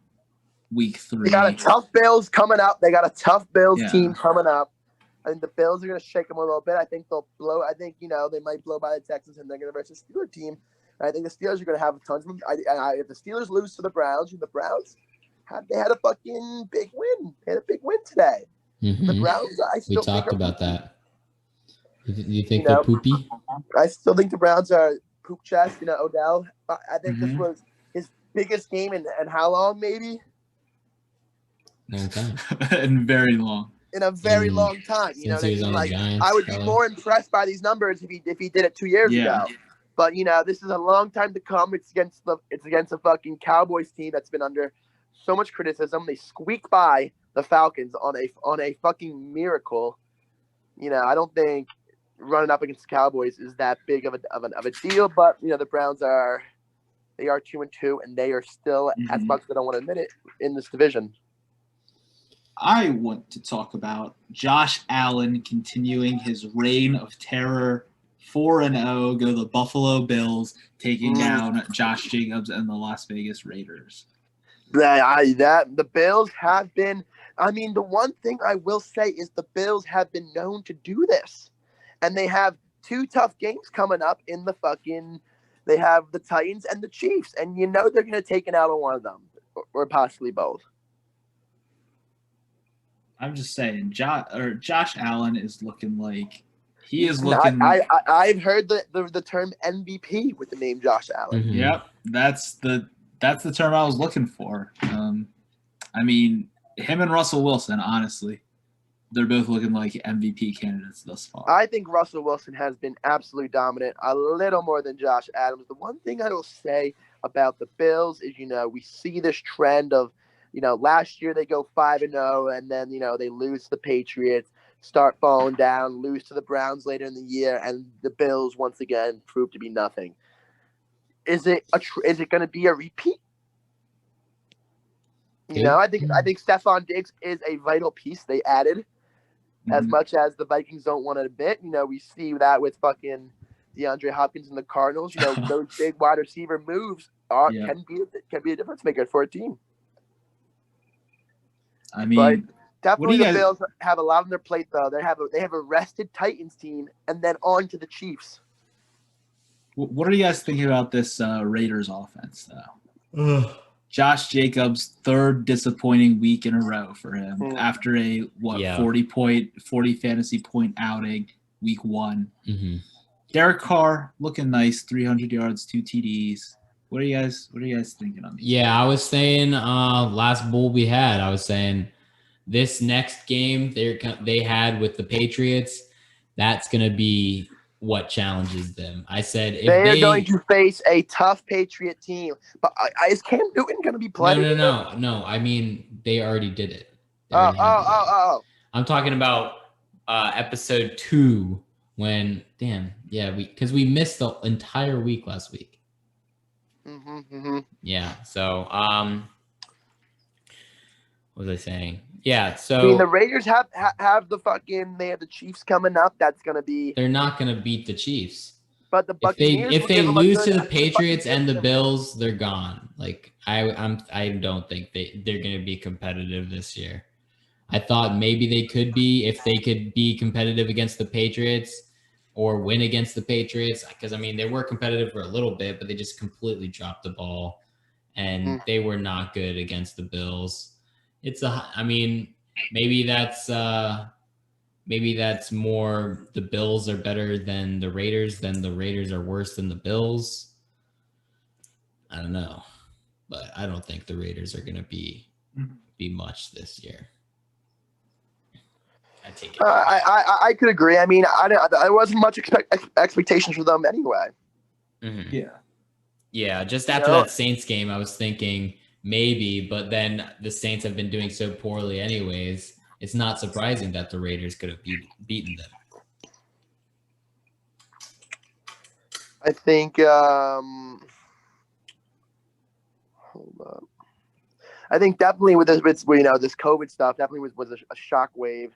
week 3. They got a tough Bills coming up. They got a tough Bills team coming up. I think the Bills are going to shake them a little bit. I think they'll blow. I think, they might blow by the Texans and they're going to versus the Steelers team. And I think the Steelers are going to have tons of them. If the Steelers lose to the Browns, the Browns had a fucking big win. They had a big win today. Mm-hmm. The Browns, we talked about that. You think they're poopy? I still think the Browns are poop chest. Odell. I think this was his biggest game in how long? Maybe. Long time. And very long. In a very long time, since he was on the Giants, I would be more impressed by these numbers if he did it 2 years ago. But this is a long time to come. It's against a fucking Cowboys team that's been under so much criticism. They squeak by the Falcons on a fucking miracle. I don't think running up against the Cowboys is that big of a deal. But the Browns are 2-2, and they are still, as much as I don't want to admit it, in this division. I want to talk about Josh Allen continuing his reign of terror. 4-0, go the Buffalo Bills, taking down Josh Jacobs and the Las Vegas Raiders. The Bills have been. I mean, the one thing I will say is the Bills have been known to do this, and they have 2 tough games coming up in the fucking. They have the Titans and the Chiefs, and they're going to take it out on one of them, or possibly both. I'm just saying, Josh Allen is looking like he is looking. I've heard the term MVP with the name Josh Allen. Mm-hmm. Yep, that's the term I was looking for. I mean, him and Russell Wilson, honestly, they're both looking like MVP candidates thus far. I think Russell Wilson has been absolutely dominant, a little more than Josh Adams. The one thing I will say about the Bills is, we see this trend of. Last year they go 5-0, and then they lose to the Patriots, start falling down, lose to the Browns later in the year, and the Bills once again prove to be nothing. Is it going to be a repeat? I think Stephon Diggs is a vital piece they added, as much as the Vikings don't want to admit. We see that with fucking DeAndre Hopkins and the Cardinals. Those big wide receiver moves can be a difference maker for a team. I mean, but definitely the Bills have a lot on their plate, though. They have a rested Titans team, and then on to the Chiefs. What are you guys thinking about this Raiders offense, though? Josh Jacobs' 3rd disappointing week in a row for him after a 40 fantasy point outing week 1. Mm-hmm. Derek Carr looking nice, 300 yards, 2 TDs. What are you guys thinking on these? Yeah, I was saying last Bool we had, I was saying this next game they had with the Patriots, that's going to be what challenges them. I said if they're going to face a tough Patriot team, but is Cam Newton going to be playing? No. I mean, they already did it. I'm talking about episode 2 when because we missed the entire week last week. Yeah. So, what was I saying? Yeah. So I mean, the Raiders have they have the Chiefs coming up. That's gonna be. They're not gonna beat the Chiefs. But the Buccaneers, if will they give them a lose to good- the Patriots and the Buccaneers- Bills, they're gone. Like I don't think they're going to be competitive this year. I thought maybe they could be if they could be competitive against the Patriots or win against the Patriots. Because I mean, they were competitive for a little bit, but they just completely dropped the ball, and they were not good against the Bills. I mean, maybe that's more the Bills are better than the Raiders, then the Raiders are worse than the Bills. I don't know, but I don't think the Raiders are going to be much this year. I take it. I could agree. I mean, I wasn't much expectations for them anyway. Yeah. Yeah, just after that Saints game, I was thinking maybe, but then the Saints have been doing so poorly anyways. It's not surprising that the Raiders could have beaten them. I think hold up. I think definitely with this COVID stuff, definitely was a shock wave.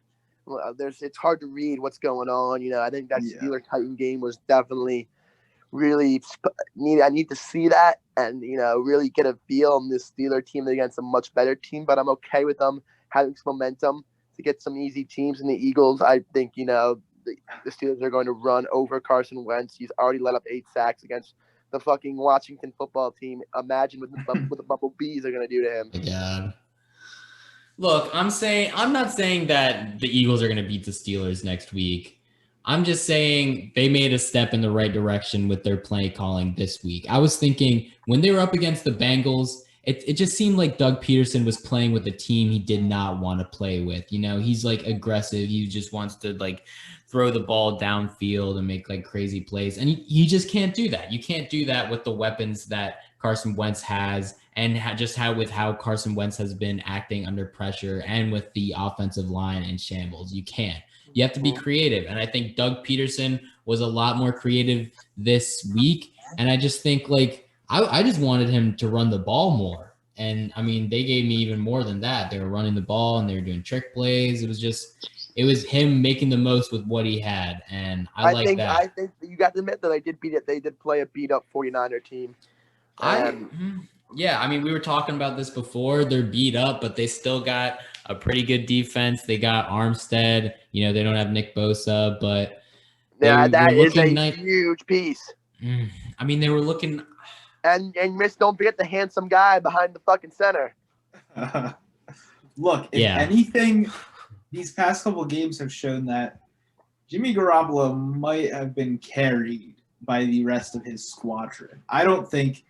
It's hard to read what's going on. I think that Steelers Titan game was definitely really I need to see that and really get a feel on this Steeler team against a much better team. But I'm okay with them having some momentum to get some easy teams. And the Eagles, I think the Steelers are going to run over Carson Wentz. He's already let up 8 sacks against the fucking Washington football team. Imagine what the Bumblebees are going to do to him. Yeah. Look, I'm not saying that the Eagles are going to beat the Steelers next week. I'm just saying they made a step in the right direction with their play calling this week. I was thinking when they were up against the Bengals, it just seemed like Doug Peterson was playing with a team he did not want to play with. He's like aggressive. He just wants to like throw the ball downfield and make like crazy plays. And you just can't do that. You can't do that with the weapons that Carson Wentz has and how Carson Wentz has been acting under pressure and with the offensive line in shambles. You can't. You have to be creative. And I think Doug Peterson was a lot more creative this week. And I just think I just wanted him to run the ball more. And I mean, they gave me even more than that. They were running the ball and they were doing trick plays. It was him making the most with what he had. And I like that. I think you got to admit that they did play a beat up 49er team. Yeah, I mean, we were talking about this before. They're beat up, but they still got a pretty good defense. They got Armstead. They don't have Nick Bosa, but that is a huge piece. I mean, they were looking. And don't forget the handsome guy behind the fucking center. Look, if anything, these past couple of games have shown that Jimmy Garoppolo might have been carried by the rest of his squadron. I think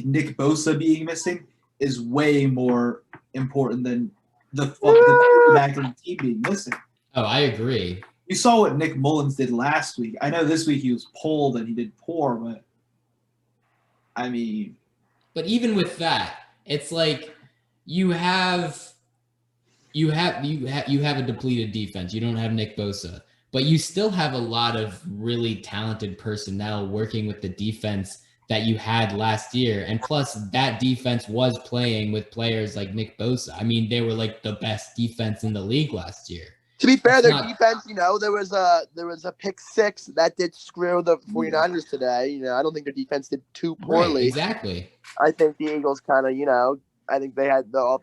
Nick Bosa being missing is way more important than the quarterback of the team being missing. Oh, I agree. You saw what Nick Mullins did last week. I know this week he was pulled and he did poor, but I mean. But even with that, it's like you have a depleted defense. You don't have Nick Bosa, but you still have a lot of really talented personnel working with the defense that you had last year. And plus that defense was playing with players like Nick Bosa. I mean, they were like the best defense in the league last year. To be fair, defense, there was a pick 6 that did screw the 49ers today. I don't think their defense did too poorly. Right, exactly. I think the Eagles kind of, I think they had the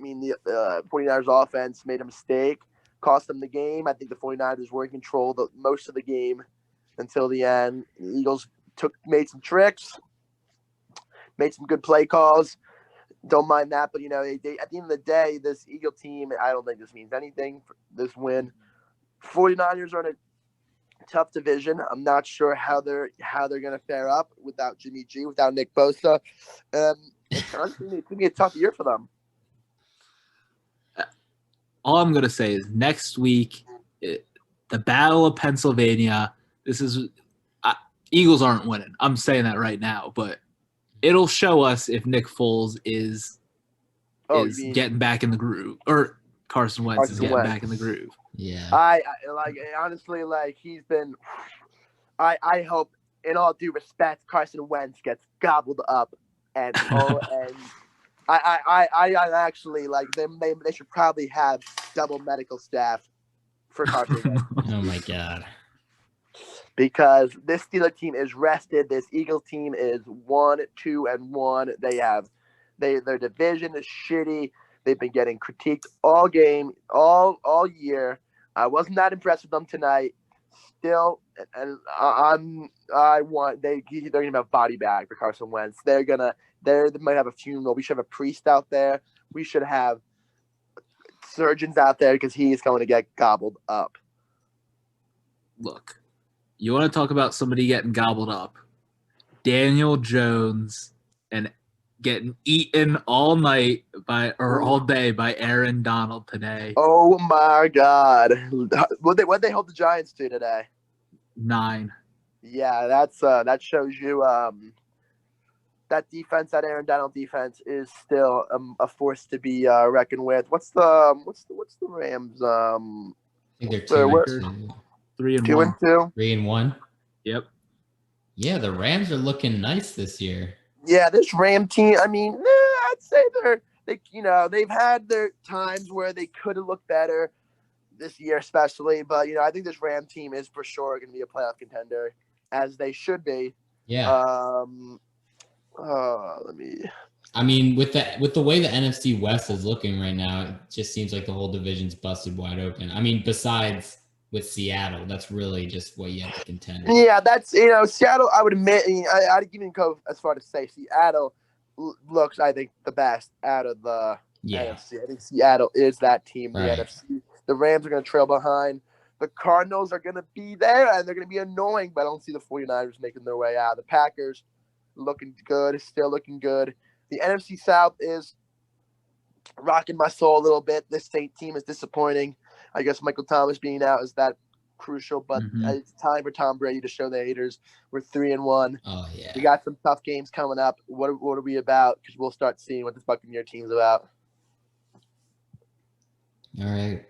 49ers offense made a mistake, cost them the game. I think the 49ers were in control most of the game until the end. The Eagles made some tricks, made some good play calls. Don't mind that, but they at the end of the day, this Eagle team, I don't think this means anything for this win. 49ers are in a tough division. I'm not sure how they're going to fare up without Jimmy G, without Nick Bosa. It's going to be a tough year for them. All I'm going to say is next week, the Battle of Pennsylvania. This is Eagles aren't winning. I'm saying that right now, but it'll show us if Nick Foles is getting back in the groove, or Carson Wentz is getting back in the groove. Yeah. I honestly he's been. I hope, in all due respect, Carson Wentz gets gobbled up, and I actually they should probably have double medical staff for Carson Wentz. Oh my god. because this Steelers team is rested. This Eagles team is 1-2-1. Their division is shitty. They've been getting critiqued all game, all year. I wasn't that impressed with them tonight. Still, and they're gonna have body bag for Carson Wentz. They might have a funeral. We should have a priest out there. We should have surgeons out there because he is going to get gobbled up. Look, you want to talk about somebody getting gobbled up? Daniel Jones and getting eaten all night all day by Aaron Donald today. Oh my God! What they hold the Giants to today? 9. Yeah, that shows you that defense, that Aaron Donald defense, is still a force to be reckoned with. What's the Rams? I think they're 2-2. 3-1. 2-2. 3-1. Yep. Yeah, the Rams are looking nice this year. Yeah, this Ram team. I mean, I'd say they've had their times where they could have looked better this year, especially. But I think this Ram team is for sure going to be a playoff contender, as they should be. Yeah. I mean, with the way the NFC West is looking right now, it just seems like the whole division's busted wide open. I mean, besides with Seattle, that's really just what you have to contend with. Yeah, that's Seattle. I would admit, I'd even go as far to say Seattle looks, I think, the best out of the NFC. I think Seattle is that team. Right. The NFC. The Rams are going to trail behind. The Cardinals are going to be there, and they're going to be annoying, but I don't see the 49ers making their way out. The Packers looking good, still looking good. The NFC South is rocking my soul a little bit. This Saint team is disappointing. I guess Michael Thomas being out is that crucial, but it's time for Tom Brady to show the haters we're 3-1. Oh yeah, we got some tough games coming up. What are we about? Because we'll start seeing what this Buccaneer team's about. All right.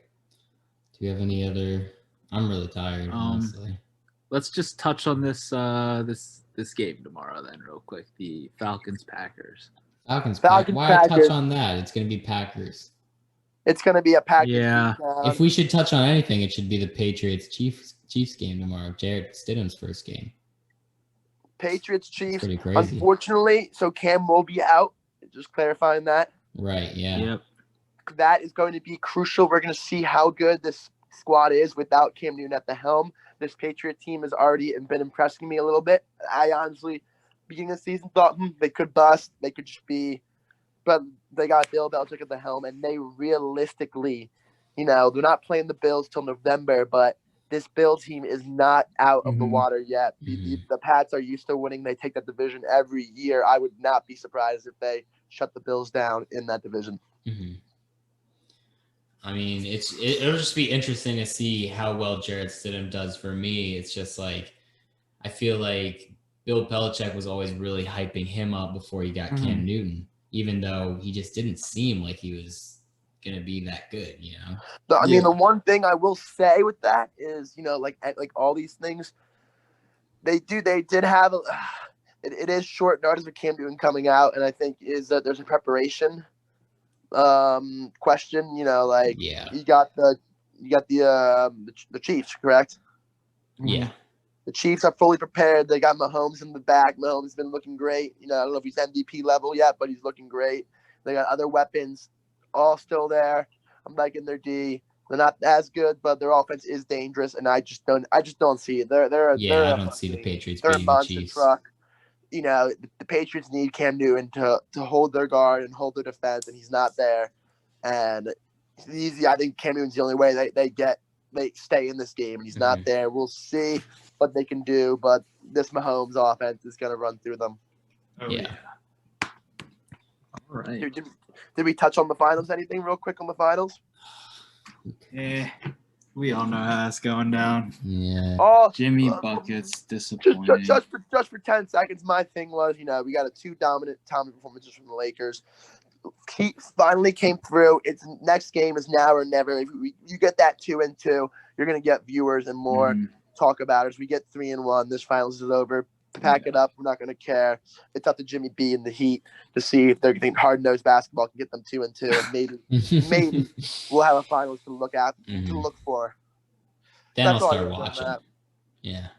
Do you have any other? I'm really tired, honestly. Let's just touch on this game tomorrow then, real quick. The Falcons-Packers. Falcons. Packers. Why touch on that? It's going to be Packers. It's going to be a Packers. Yeah. If we should touch on anything, it should be the Patriots-Chiefs game tomorrow. Jarrett Stidham's first game. Patriots-Chiefs. Pretty crazy. Unfortunately, so Cam will be out. Just clarifying that. Right. Yeah. Yep. That is going to be crucial. We're going to see how good this squad is without Cam Newton at the helm. This Patriot team has already been impressing me a little bit. I honestly, beginning of the season, thought they could bust. They could just be, but they got Bill Belichick at the helm, and they realistically, they're not playing the Bills till November, but this Bill team is not out of the water yet. The Pats are used to winning. They take that division every year. I would not be surprised if they shut the Bills down in that division. Mm-hmm. I mean, it'll just be interesting to see how well Jarrett Stidham does. For me, it's just like I feel like Bill Belichick was always really hyping him up before he got Cam Newton, even though he just didn't seem like he was going to be that good, I mean, the one thing I will say with that is, like all these things, they did have it is short notice with Cam Newton coming out, and I think is that there's a preparation question. You got the Chiefs, correct? Yeah. The Chiefs are fully prepared. They got Mahomes in the back. Mahomes has been looking great. I don't know if he's MVP level yet, but he's looking great. They got other weapons all still there. I'm liking their D. They're not as good, but their offense is dangerous, and I just don't see it. I don't see the Patriots beating the Chiefs. Truck. The Patriots need Cam Newton to hold their guard and hold their defense, and he's not there. And it's easy. I think Cam Newton's the only way they stay in this game, and he's not there. We'll see what they can do, but this Mahomes offense is going to run through them. Oh, yeah. All right. Did we touch on the finals? Anything real quick on the finals? Yeah, we all know how that's going down. Yeah. Oh, Jimmy Bucket's disappointing. Just for 10 seconds, my thing was, we got two dominant performances from the Lakers. He finally came through. Its next game is now or never. If you get that 2-2, you're going to get viewers and more talk about it. As we get 3-1, this finals is over. Pack it up. We're not going to care. It's up to Jimmy B and the Heat to see if they're getting hard-nosed basketball can get them 2-2, and maybe we'll have a finals to look at to look for. Then I'll start watching. Yeah.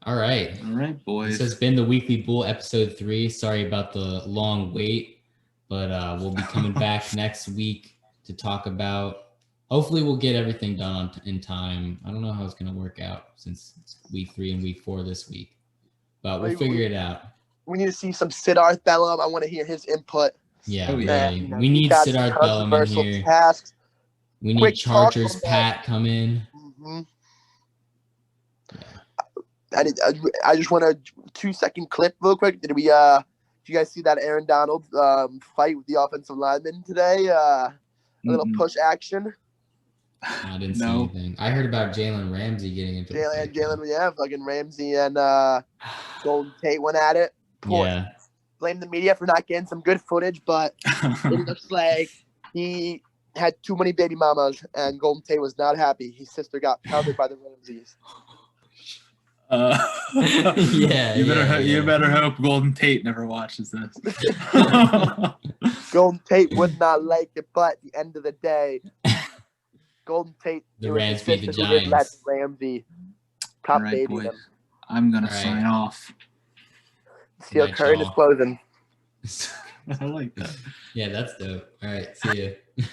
All right. All right, boys. This has been the Weekly Bool episode 3. Sorry about the long wait, but we'll be coming back next week to talk about. Hopefully, we'll get everything done in time. I don't know how it's going to work out since it's week 3 and week 4 this week, but we'll figure it out. We need to see some Siddharth Bellum. I want to hear his input. Yeah, really. We need Siddharth Bellum in here. Tasks. We need Chargers Pat come in. Mm-hmm. I just want a 2-second clip real quick. Did you guys see that Aaron Donald fight with the offensive lineman today? A little push action. I didn't see anything. I heard about Jalen Ramsey getting into fucking Ramsey and Golden Tate went at it. Blame the media for not getting some good footage, but it looks like he had too many baby mamas, and Golden Tate was not happy. His sister got pounded by the Ramseys. You better hope Golden Tate never watches this. Golden Tate would not like it, but at the end of the day, Golden Tate, the Rams beat the Giants. Let Ramsey top baby them. I'm gonna sign off. Steel curtain is closing. I like that. Yeah, that's dope. All right, see ya.